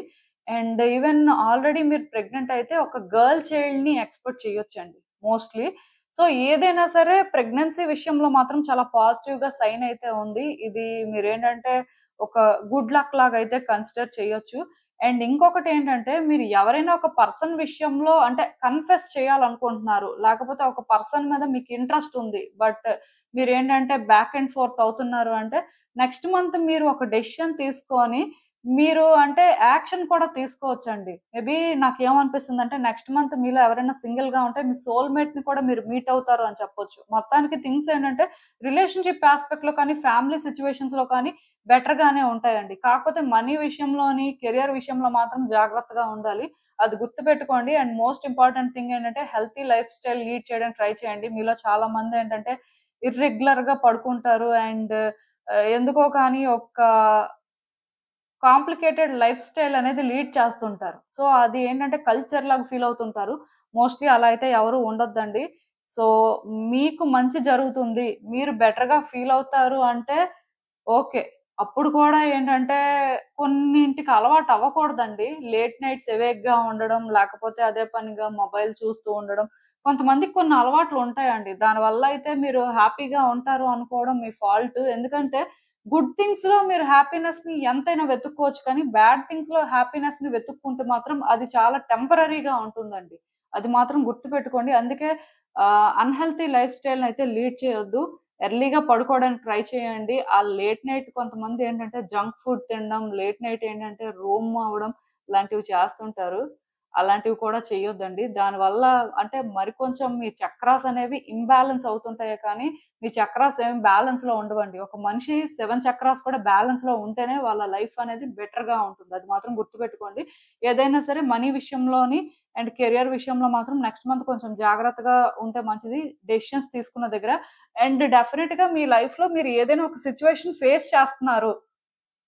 అండ్ ఈవెన్ ఆల్రెడీ మీరు ప్రెగ్నెంట్ అయితే ఒక గర్ల్ చైల్డ్‌ని ఎక్స్‌పెక్ట్ చేయొచ్చండి మోస్ట్‌లీ. సో, ఏదైనా సరే ప్రెగ్నెన్సీ విషయంలో మాత్రం చాలా పాజిటివ్‌గా సైన్ అయితే ఉంది. ఇది మీరేంటంటే ఒక గుడ్ లక్ లాగా అయితే కన్సిడర్ చేయొచ్చు. అండ్ ఇంకొకటేంటంటే మీరు ఎవరైనా ఒక పర్సన్ విషయంలో అంటే కన్ఫెస్ చేయాలనుకుంటున్నారు. లేకపోతే ఒక పర్సన్ మీద మీకు ఇంట్రెస్ట్ ఉంది. బట్ మీరేంటంటే బ్యాక్ అండ్ ఫోర్త్ అవుతున్నారు అంటే నెక్స్ట్ మంత్ మీరు ఒక డెసిషన్ తీసుకొని మీరు అంటే యాక్షన్ కూడా తీసుకోవచ్చండి. మేబీ నాకేమనిపిస్తుందంటే నెక్స్ట్ మంత్ మీలో ఎవరైనా సింగిల్‌గా ఉంటే మీ సోల్‌మేట్‌ని కూడా మీరు మీట్ అవుతారు అని చెప్పొచ్చు. మొత్తానికి థింగ్స్ ఏంటంటే రిలేషన్‌షిప్ యాస్పెక్ట్‌లో కానీ, ఫ్యామిలీ సిట్యుయేషన్స్‌లో కానీ బెటర్‌గానే ఉంటాయండి. కాకపోతే మనీ విషయంలోని, కెరియర్ విషయంలో మాత్రం జాగ్రత్తగా ఉండాలి. అది గుర్తుపెట్టుకోండి. అండ్ మోస్ట్ ఇంపార్టెంట్ థింగ్ ఏంటంటే హెల్తీ లైఫ్ స్టైల్ లీడ్ చేయడానికి ట్రై చేయండి. మీలో చాలా మందేంటంటే ఇర్రెగ్యులర్‌గా పడుకుంటారు. అండ్ ఎందుకో కానీ ఒక కాంప్లికేటెడ్ లైఫ్ స్టైల్ అనేది లీడ్ చేస్తుంటారు. సో, అది ఏంటంటే కల్చర్ లాగా ఫీల్ అవుతుంటారు. మోస్ట్‌లీ అలా అయితే ఎవరు ఉండొద్దండి. సో, మీకు మంచి జరుగుతుంది. మీరు బెటర్‌గా ఫీల్ అవుతారు అంటే ఓకే. అప్పుడు కూడా ఏంటంటే కొన్నింటికి అలవాటు అవ్వకూడదండి. లేట్ నైట్స్ ఎవేక్‌గా ఉండడం, లేకపోతే అదే పనిగా మొబైల్ చూస్తూ ఉండడం. కొంతమందికి కొన్ని అలవాట్లు ఉంటాయండి. దానివల్ల అయితే మీరు హ్యాపీగా ఉంటారు అనుకోవడం మీ ఫాల్ట్. ఎందుకంటే గుడ్ థింగ్స్‌లో మీరు హ్యాపీనెస్‌ని ఎంతైనా వెతుక్కోవచ్చు. కానీ బ్యాడ్ థింగ్స్‌లో హ్యాపీనెస్‌ని వెతుక్కుంటే మాత్రం అది చాలా టెంపరరీగా ఉంటుందండి. అది మాత్రం గుర్తుపెట్టుకోండి. అందుకే అన్‌హెల్తీ లైఫ్ స్టైల్‌నయితే లీడ్ చేయొద్దు. ఎర్లీగా పడుకోవడానికి ట్రై చేయండి. ఆ లేట్ నైట్ కొంతమందేంటంటే జంక్ ఫుడ్ తినడం, లేట్ నైట్ ఏంటంటే రూమ్ అవ్వడం ఇలాంటివి చేస్తుంటారు. అలాంటివి కూడా చేయొద్దండి. దానివల్ల అంటే మరి కొంచెం మీ చక్రాస్ అనేవి ఇంబాలెన్స్ అవుతుంటాయే కానీ, మీ చక్రాస్ ఏమి బ్యాలెన్స్‌లో ఉండవండి. ఒక మనిషి 7 చక్రాస్ కూడా బ్యాలెన్స్‌లో ఉంటేనే వాళ్ళ లైఫ్ అనేది బెటర్‌గా ఉంటుంది. అది మాత్రం గుర్తుపెట్టుకోండి. ఏదైనా సరే మనీ విషయంలోని అండ్ కెరియర్ విషయంలో మాత్రం నెక్స్ట్ మంత్ కొంచెం జాగ్రత్తగా ఉంటే మంచిది. డెసిషన్స్ తీసుకున్న దగ్గర. అండ్ డెఫినిట్‌గా మీ లైఫ్‌లో మీరు ఏదైనా ఒక సిట్యుయేషన్ ఫేస్ చేస్తున్నారు.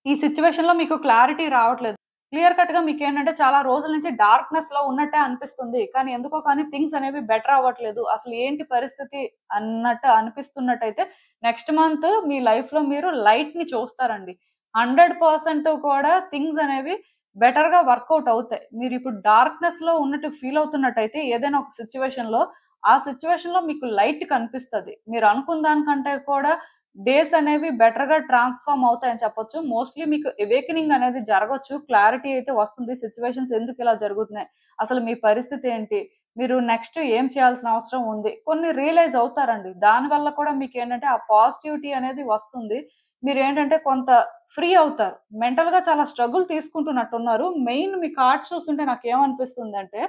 ఈ సిట్యుయేషన్‌లో మీకు క్లారిటీ రావట్లేదు. క్లియర్ కట్‌గా మీకేంటంటే చాలా రోజుల నుంచి డార్క్‌నెస్‌లో ఉన్నట్టే అనిపిస్తుంది. కానీ ఎందుకో కానీ థింగ్స్ అనేవి బెటర్ అవ్వట్లేదు. అసలు ఏంటి పరిస్థితి అన్నట్టు అనిపిస్తున్నట్టయితే నెక్స్ట్ మంత్ మీ లైఫ్‌లో మీరు లైట్‌ని చూస్తారండి. 100% కూడా థింగ్స్ అనేవి బెటర్‌గా వర్కౌట్ అవుతాయి. మీరిప్పుడు డార్క్‌నెస్‌లో ఉన్నట్టు ఫీల్ అవుతున్నట్టయితే ఏదైనా ఒక సిట్యుయేషన్‌లో, ఆ సిట్యుయేషన్‌లో మీకు లైట్ కనిపిస్తది. మీరు అనుకున్న దానికంటే కూడా డేస్ అనేవి బెటర్‌గా ట్రాన్స్‌ఫార్మ్ అవుతాయని చెప్పొచ్చు. మోస్ట్‌లీ మీకు అవేకెనింగ్ అనేది జరగొచ్చు. క్లారిటీ అయితే వస్తుంది. సిట్యుయేషన్స్ ఎందుకిలా జరుగుతున్నాయి? అసలు మీ పరిస్థితి ఏంటి? మీరు నెక్స్ట్ ఏం చేయాల్సిన అవసరం ఉంది? కొన్ని రియలైజ్ అవుతారండి. దానివల్ల కూడా మీకేంటంటే ఆ పాజిటివిటీ అనేది వస్తుంది. మీరేంటంటే కొంత ఫ్రీ అవుతారు. మెంటల్‌గా చాలా స్ట్రగుల్ తీసుకుంటున్నట్టున్నారు. మెయిన్ మీ కార్డ్స్ చూస్తుంటే నాకేమనిపిస్తుందంటే,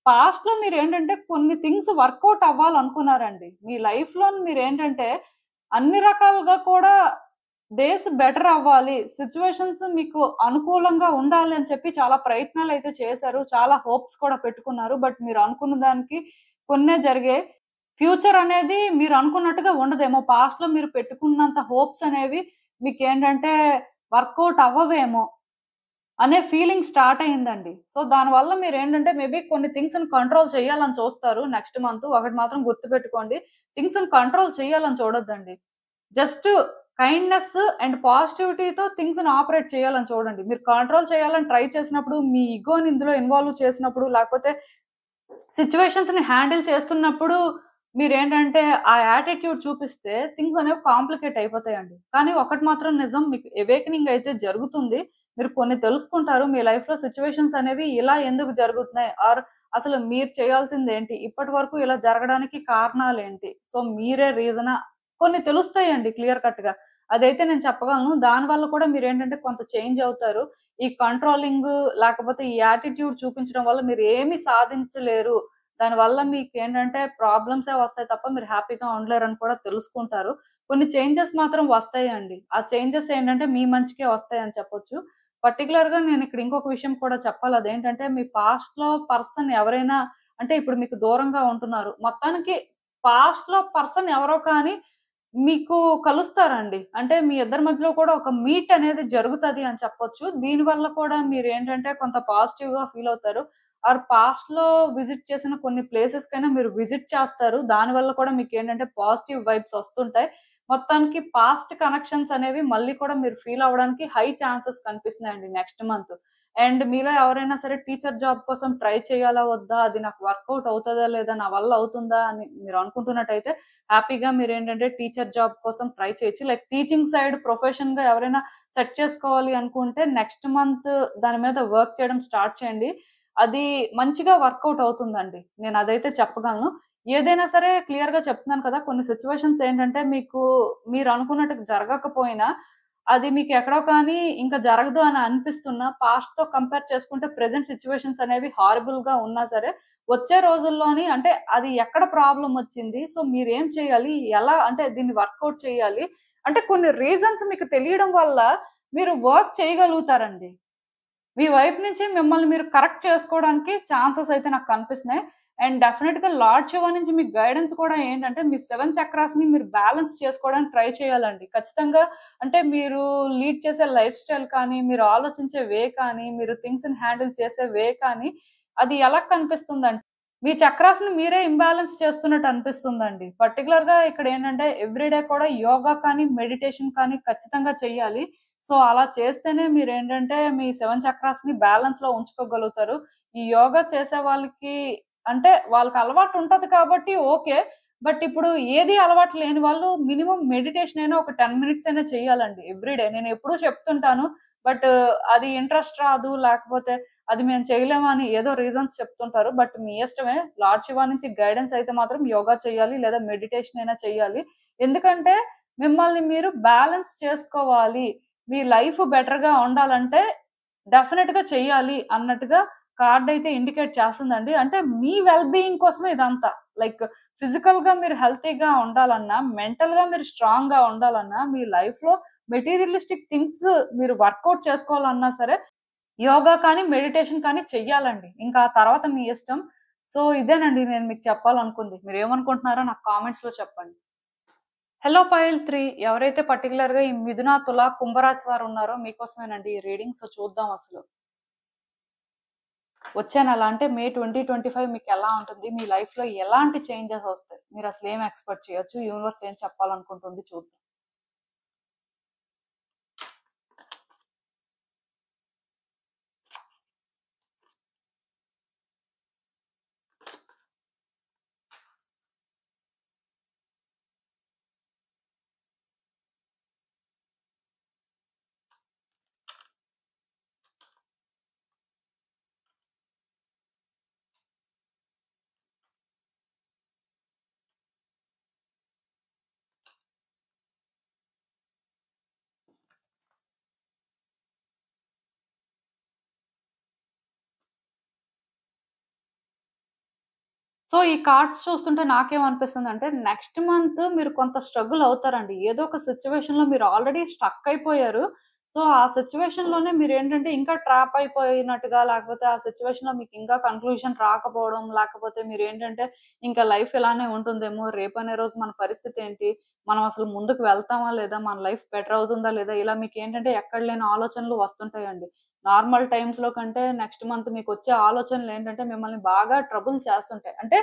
పాస్ట్‌లో మీరేంటంటే కొన్ని థింగ్స్ వర్కౌట్ అవ్వాలనుకున్నారండి. మీ లైఫ్‌లోని మీరేంటంటే అన్ని రకాలుగా కూడా డేస్ బెటర్ అవ్వాలి. సిట్యుయేషన్స్ మీకు అనుకూలంగా ఉండాలి అని చెప్పి చాలా ప్రయత్నాలైతే చేశారు. చాలా హోప్స్ కూడా పెట్టుకున్నారు. బట్ మీరు అనుకున్న దానికి కొన్నే జరిగాయి. ఫ్యూచర్ అనేది మీరు అనుకున్నట్టుగా ఉండదేమో. పాస్ట్‌లో మీరు పెట్టుకున్నంత హోప్స్ అనేవి మీకేంటంటే వర్కౌట్ అవ్వవేమో. అనే ఫీలింగ్ స్టార్ట్ అయిందండి. సో, దానివల్ల మీరేంటంటే మేబీ కొన్ని థింగ్స్‌ని కంట్రోల్ చేయాలని చూస్తారు నెక్స్ట్ మంత్. ఒకటి మాత్రం గుర్తుపెట్టుకోండి. థింగ్స్‌ని కంట్రోల్ చేయాలని చూడొద్దండి. జస్ట్ కైండ్‌నెస్ అండ్ పాజిటివిటీతో థింగ్స్‌ని ఆపరేట్ చేయాలని చూడండి. మీరు కంట్రోల్ చేయాలని ట్రై చేసినప్పుడు, మీ ఇగోని ఇందులో ఇన్వాల్వ్ చేసినప్పుడు, లేకపోతే సిట్యుయేషన్స్‌ని హ్యాండిల్ చేస్తున్నప్పుడు మీరేంటంటే ఆ యాటిట్యూడ్ చూపిస్తే థింగ్స్ అనేవి కాంప్లికేట్ అయిపోతాయండి. కానీ ఒకటి మాత్రం నిజం, మీకు అవేకెనింగ్ అయితే జరుగుతుంది. మీరు కొన్ని తెలుసుకుంటారు. మీ లైఫ్‌లో సిట్యుయేషన్స్ అనేవి ఇలా ఎందుకు జరుగుతున్నాయి? ఆర్ అసలు మీరు చేయాల్సిందేంటి? ఇప్పటి వరకు ఇలా జరగడానికి కారణాలేంటి? సో, మీరే రీజనా? కొన్ని తెలుస్తాయండి క్లియర్ కట్‌గా. అదైతే నేను చెప్పగలను. దానివల్ల కూడా మీరేంటంటే కొంత చేంజ్ అవుతారు. ఈ కంట్రోలింగు లేకపోతే ఈ యాటిట్యూడ్ చూపించడం వల్ల మీరేమి సాధించలేరు. దానివల్ల మీకేంటంటే ప్రాబ్లమ్సే వస్తాయి తప్ప మీరు హ్యాపీగా ఉండలేరని కూడా తెలుసుకుంటారు. కొన్ని చేంజెస్ మాత్రం వస్తాయండి. ఆ చేంజెస్ ఏంటంటే మీ మంచికే వస్తాయని చెప్పొచ్చు. పర్టిక్యులర్‌గా నేనిక్కడ ఇంకొక విషయం కూడా చెప్పాలి. అదేంటంటే మీ పాస్ట్‌లో పర్సన్ ఎవరైనా అంటే ఇప్పుడు మీకు దూరంగా ఉంటున్నారు. మొత్తానికి పాస్ట్‌లో పర్సన్ ఎవరో కానీ మీకు కలుస్తారండి. అంటే మీ ఇద్దరి మధ్యలో కూడా ఒక మీట్ అనేది జరుగుతది అని చెప్పొచ్చు. దీనివల్ల కూడా మీరేంటంటే కొంత పాజిటివ్‌గా ఫీల్ అవుతారు. ఆర్ పాస్ట్‌లో విజిట్ చేసిన కొన్ని ప్లేసెస్‌కైనా మీరు విజిట్ చేస్తారు. దానివల్ల కూడా మీకేంటంటే పాజిటివ్ వైబ్స్ వస్తుంటాయి. మొత్తానికి పాస్ట్ కనెక్షన్స్ అనేవి మళ్ళీ కూడా మీరు ఫీల్ అవ్వడానికి హై ఛాన్సెస్ కనిపిస్తున్నాయండి నెక్స్ట్ మంత్. అండ్ మీలో ఎవరైనా సరే టీచర్ జాబ్ కోసం ట్రై చేయాలా? వద్దా? అది నాకు వర్కౌట్ అవుతదా? లేదా? నా వల్ల అవుతుందా? అని మీరు అనుకుంటున్నట్టయితే హ్యాపీగా మీరేంటంటే టీచర్ జాబ్ కోసం ట్రై చేయొచ్చు. లైక్ టీచింగ్ సైడ్ ప్రొఫెషన్‌గా ఎవరైనా సెట్ చేసుకోవాలి అనుకుంటే నెక్స్ట్ మంత్ దాని మీద వర్క్ చేయడం స్టార్ట్ చేయండి. అది మంచిగా వర్కౌట్ అవుతుందండి. నేనదైతే చెప్పగలను. ఏదైనా సరే క్లియర్‌గా చెప్తున్నాను కదా! కొన్ని సిట్యుయేషన్స్ ఏంటంటే మీకు మీరనుకున్నట్టు జరగకపోయినా అది మీకు ఎక్కడో కానీ ఇంక జరగదు అని అనిపిస్తున్నా పాస్ట్‌తో కంపేర్ చేసుకుంటే ప్రెజెంట్ సిట్యుయేషన్స్ అనేవి హారిబుల్‌గా ఉన్నా సరే వచ్చే రోజుల్లోని అంటే అది ఎక్కడ ప్రాబ్లమ్ వచ్చింది? సో, మీరేం చేయాలి? ఎలా అంటే దీన్ని వర్కౌట్ చేయాలి? అంటే కొన్ని రీజన్స్ మీకు తెలియడం వల్ల మీరు వర్క్ చేయగలుగుతారండి. మీ వైపు నుంచి మిమ్మల్ని మీరు కరెక్ట్ చేసుకోవడానికి ఛాన్సెస్ అయితే నాకు కనిపిస్తున్నాయి. అండ్ డెఫినిట్‌గా లార్డ్ శివ నుంచి మీకు గైడెన్స్ కూడా ఏంటంటే, మీ 7 చక్రాస్‌ని మీరు బ్యాలెన్స్ చేసుకోవడానికి ట్రై చేయాలండి. ఖచ్చితంగా అంటే మీరు లీడ్ చేసే లైఫ్ స్టైల్ కానీ, మీరు ఆలోచించే వే కానీ, మీరు థింగ్స్‌ని హ్యాండిల్ చేసే వే కానీ, అది ఎలా కనిపిస్తుందంటే, మీ చక్రాస్‌ని మీరే ఇంబాలెన్స్ చేస్తున్నట్టు అనిపిస్తుందండి. పర్టిక్యులర్‌గా ఇక్కడేంటంటే, ఎవ్రీ డే కూడా యోగా కానీ, మెడిటేషన్ కానీ ఖచ్చితంగా చెయ్యాలి. సో, అలా చేస్తేనే మీరేంటంటే, మీ 7 చక్రాస్‌ని బ్యాలెన్స్‌లో ఉంచుకోగలుగుతారు. ఈ యోగా చేసే వాళ్ళకి అంటే వాళ్ళకి అలవాటు ఉంటది కాబట్టి ఓకే. బట్ ఇప్పుడు ఏది అలవాటు లేని వాళ్ళు మినిమమ్ మెడిటేషన్ అయినా ఒక 10 మినిట్స్ అయినా చేయాలండి ఎవ్రీ డే. నేనెప్పుడూ చెప్తుంటాను. బట్ అది ఇంట్రెస్ట్ రాదు. లేకపోతే అది మేము చేయలేము అని ఏదో రీజన్స్ చెప్తుంటారు. బట్ మీ ఇష్టమే. లార్డ్ శివ నుంచి గైడెన్స్ అయితే మాత్రం యోగా చేయాలి. లేదా మెడిటేషన్ అయినా చేయాలి. ఎందుకంటే మిమ్మల్ని మీరు బ్యాలెన్స్ చేసుకోవాలి. మీ లైఫ్ బెటర్‌గా ఉండాలంటే డెఫినిట్‌గా చెయ్యాలి అన్నట్టుగా కార్డయితే ఇండికేట్ చేస్తుందండి. అంటే మీ వెల్ బీయింగ్ కోసమే ఇదంతా. లైక్ ఫిజికల్‌గా మీరు హెల్తీగా ఉండాలన్నా, మెంటల్‌గా మీరు స్ట్రాంగ్‌గా ఉండాలన్నా, మీ లైఫ్‌లో మెటీరియలిస్టిక్ థింగ్స్ మీరు వర్కౌట్ చేసుకోవాలన్నా సరే, యోగా కానీ, మెడిటేషన్ కానీ చెయ్యాలండి. ఇంకా ఆ తర్వాత మీ ఇష్టం. సో, ఇదేనండి నేను మీకు చెప్పాలనుకుంది. మీరేమనుకుంటున్నారో నాకు కామెంట్స్‌లో చెప్పండి. హలో పైల్ 3 ఎవరైతే పర్టిక్యులర్‌గా ఈ మిథున, తుల, కుంభరాశి వారున్నారో మీకోసమేనండి ఈ రీడింగ్. సో, చూద్దాం అసలు. వచ్చే నెల అంటే మే 2025 మీకెలా ఉంటుంది? మీ లైఫ్‌లో ఎలాంటి చేంజెస్ ఒస్తాయి? మీరసలు ఏం ఎక్స్‌పెక్ట్ చేయొచ్చు? యూనివర్స్ ఏం చెప్పాలనుకుంటుంది చూద్దాం. సో, ఈ కార్డ్స్ చూస్తుంటే నాకేమనిపిస్తుందంటే, నెక్స్ట్ మంత్ మీరు కొంత స్ట్రగుల్ అవుతారండి. ఏదో ఒక సిట్యుయేషన్‌లో మీరు ఆల్రెడీ స్టక్ అయిపోయారు. సో, ఆ సిట్యుయేషన్‌లోనే మీరేంటంటే ఇంకా ట్రాప్ అయిపోయినట్టుగా, లేకపోతే ఆ సిట్యుయేషన్‌లో మీకు ఇంకా కన్క్లూజన్ రాకపోవడం, లేకపోతే మీరేంటంటే ఇంకా లైఫ్ ఇలానే ఉంటుందేమో, రేపనే రోజు మన పరిస్థితి ఏంటి? మనం అసలు ముందుకు వెళ్తామా లేదా? మన లైఫ్ బెటర్ అవుతుందా లేదా? ఇలా మీకేంటంటే ఎక్కడ లేని ఆలోచనలు వస్తుంటాయండి. నార్మల్ టైమ్స్‌లో కంటే నెక్స్ట్ మంత్ మీకొచ్చే ఆలోచనలేంటంటే మిమ్మల్ని బాగా ట్రబుల్ చేస్తుంటాయి. అంటే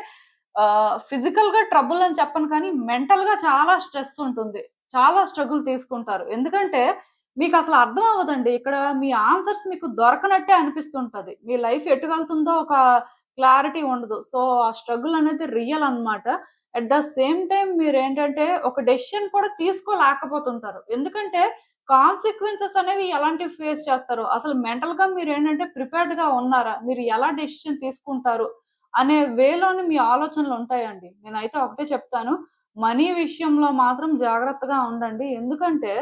ఫిజికల్‌గా ట్రబుల్ అని చెప్పను కానీ మెంటల్‌గా చాలా స్ట్రెస్ ఉంటుంది. చాలా స్ట్రగుల్ తీసుకుంటారు. ఎందుకంటే మీకసలు అర్థం అవ్వదండి. ఇక్కడ మీ ఆన్సర్స్ మీకు దొరకనట్టే అనిపిస్తుంటది. మీ లైఫ్ ఎటు వెళ్తుందో ఒక క్లారిటీ ఉండదు. సో, ఆ స్ట్రగుల్ అనేది రియల్ అన్నమాట. అట్ ద సేమ్ టైమ్ మీరేంటంటే ఒక డెసిషన్ కూడా తీసుకోలేకపోతుంటారు. ఎందుకంటే కాన్సిక్వెన్సెస్ అనేవి ఎలాంటివి ఫేస్ చేస్తారో, అసలు మెంటల్‌గా మీరేంటంటే ప్రిపేర్డ్‌గా ఉన్నారా? మీరు ఎలా డెసిషన్ తీసుకుంటారు? అనే వేలోని మీ ఆలోచనలుంటాయండి. నేనైతే ఒకటే చెప్తాను. మనీ విషయంలో మాత్రం జాగ్రత్తగా ఉండండి. ఎందుకంటే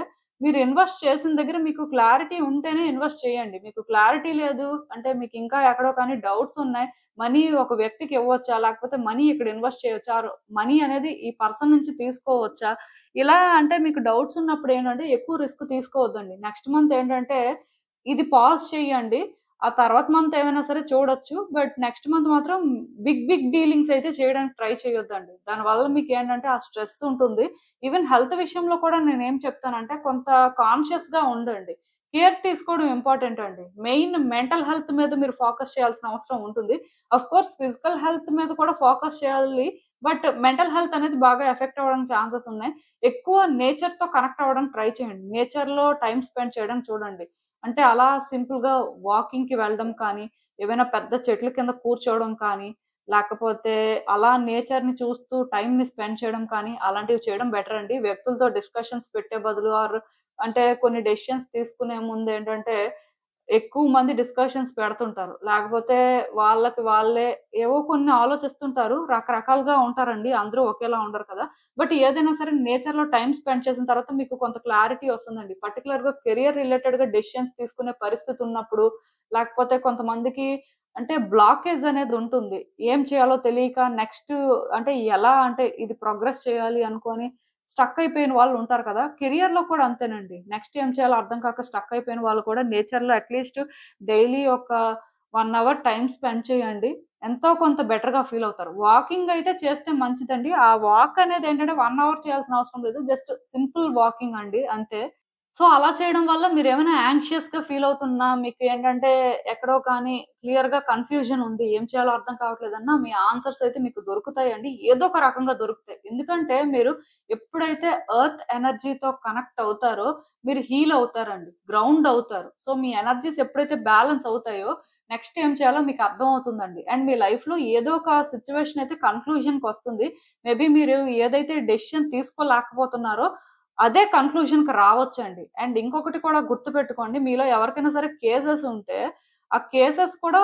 మీరు ఇన్వెస్ట్ చేసిన దగ్గర మీకు క్లారిటీ ఉంటేనే ఇన్వెస్ట్ చేయండి. మీకు క్లారిటీ లేదు అంటే మీకింకా ఎక్కడో కానీ డౌట్స్ ఉన్నాయి. మనీ ఒక వ్యక్తికి ఇవ్వొచ్చా? లేకపోతే మనీ ఇక్కడ ఇన్వెస్ట్ చేయొచ్చా? మనీ అనేది ఈ పర్సన్ నుంచి తీసుకోవచ్చా? ఇలా అంటే మీకు డౌట్స్ ఉన్నప్పుడు ఏంటంటే ఎక్కువ రిస్క్ తీసుకోవద్దండి. నెక్స్ట్ మంత్ ఏంటంటే ఇది పాజ్ చేయండి. ఆ తర్వాత మంత్ ఏమైనా సరే చూడొచ్చు. బట్ నెక్స్ట్ మంత్ మాత్రం బిగ్ డీలింగ్స్ అయితే చేయడానికి ట్రై చేయొద్దండి. దానివల్ల మీకేంటంటే ఆ స్ట్రెస్ ఉంటుంది. ఈవెన్ హెల్త్ విషయంలో కూడా నేనేం చెప్తానంటే కొంత కాన్షియస్‌గా ఉండండి. కేర్ తీసుకోవడం ఇంపార్టెంట్ అండి. మెయిన్ మెంటల్ హెల్త్ మీద మీరు ఫోకస్ చేయాల్సిన అవసరం ఉంటుంది. ఆఫ్‌కోర్స్ ఫిజికల్ హెల్త్ మీద కూడా ఫోకస్ చేయాలి. బట్ మెంటల్ హెల్త్ అనేది బాగా ఎఫెక్ట్ అవ్వడానికి ఛాన్సెస్ ఉన్నాయి. ఎక్కువ నేచర్‌తో కనెక్ట్ అవ్వడానికి ట్రై చేయండి. నేచర్‌లో టైమ్ స్పెండ్ చేయడానికి చూడండి. అంటే అలా సింపుల్‌గా వాకింగ్‌కి వెళ్ళడం కానీ, ఏవైనా పెద్ద చెట్ల కింద కూర్చోవడం కానీ, లేకపోతే అలా నేచర్‌ని చూస్తూ టైమ్‌ని స్పెండ్ చేయడం కానీ, అలాంటివి చేయడం బెటర్ అండి. వ్యక్తులతో డిస్కషన్స్ పెట్టే బదులు అంటే కొన్ని డెసిషన్స్ తీసుకునే ముందేంటంటే, ఎక్కువ మంది డిస్కషన్స్ పెడుతుంటారు. లేకపోతే వాళ్ళకి వాళ్ళే ఏవో కొన్ని ఆలోచిస్తుంటారు. రకరకాలుగా ఉంటారండి. అందరూ ఒకేలా ఉండరు కదా! బట్ ఏదైనా సరే నేచర్‌లో టైమ్ స్పెండ్ చేసిన తర్వాత మీకు కొంత క్లారిటీ వస్తుందండి. పర్టిక్యులర్‌గా కెరియర్ రిలేటెడ్‌గా డెసిషన్స్ తీసుకునే పరిస్థితి ఉన్నప్పుడు, లేకపోతే కొంతమందికి అంటే బ్లాకేజ్ అనేది ఉంటుంది. ఏం చేయాలో తెలియక నెక్స్ట్ అంటే ఎలా అంటే ఇది ప్రోగ్రెస్ చేయాలి అనుకోని స్టక్ అయిపోయిన వాళ్ళు ఉంటారు కదా! కెరియర్‌లో కూడా అంతేనండి. నెక్స్ట్ ఏం చేయాలో అర్థం కాక స్టక్ అయిపోయిన వాళ్ళు కూడా నేచర్‌లో అట్‌లీస్ట్ డైలీ ఒక 1 అవర్ టైమ్ స్పెండ్ చేయండి. ఎంతో కొంత బెటర్‌గా ఫీల్ అవుతారు. వాకింగ్ అయితే చేస్తే మంచిదండి. ఆ వాక్ అనేది ఏంటంటే 1 అవర్ చేయాల్సిన అవసరం లేదు. జస్ట్ సింపుల్ వాకింగ్ అండి అంతే. సో, అలా చేయడం వల్ల మీరేమైనా యాంగ్షియస్‌గా ఫీల్ అవుతున్నా, మీకేంటంటే ఎక్కడో కానీ క్లియర్‌గా కన్‌ఫ్యూజన్ ఉంది. ఏం చేయాలో అర్థం కావట్లేదన్నా మీ ఆన్సర్స్ అయితే మీకు దొరుకుతాయండి. ఏదో ఒక రకంగా దొరుకుతాయి. ఎందుకంటే మీరు ఎప్పుడైతే ఎర్త్ ఎనర్జీతో కనెక్ట్ అవుతారో మీరు హీల్ అవుతారండి. గ్రౌండ్ అవుతారు. సో, మీ ఎనర్జీస్ ఎప్పుడైతే బ్యాలెన్స్ అవుతాయో నెక్స్ట్ ఏం చేయాలో మీకు అర్థమవుతుందండి. అండ్ మీ లైఫ్‌లో ఏదో ఒక సిట్యుయేషన్ అయితే కన్క్లూజన్‌కొస్తుంది. మేబీ మీరు ఏదైతే డెసిషన్ తీసుకోలేకపోతున్నారో అదే కన్క్లూజన్‌కి రావచ్చండి. అండ్ ఇంకొకటి కూడా గుర్తుపెట్టుకోండి. మీలో ఎవరికైనా సరే కేసెస్ ఉంటే, ఆ కేసెస్ కూడా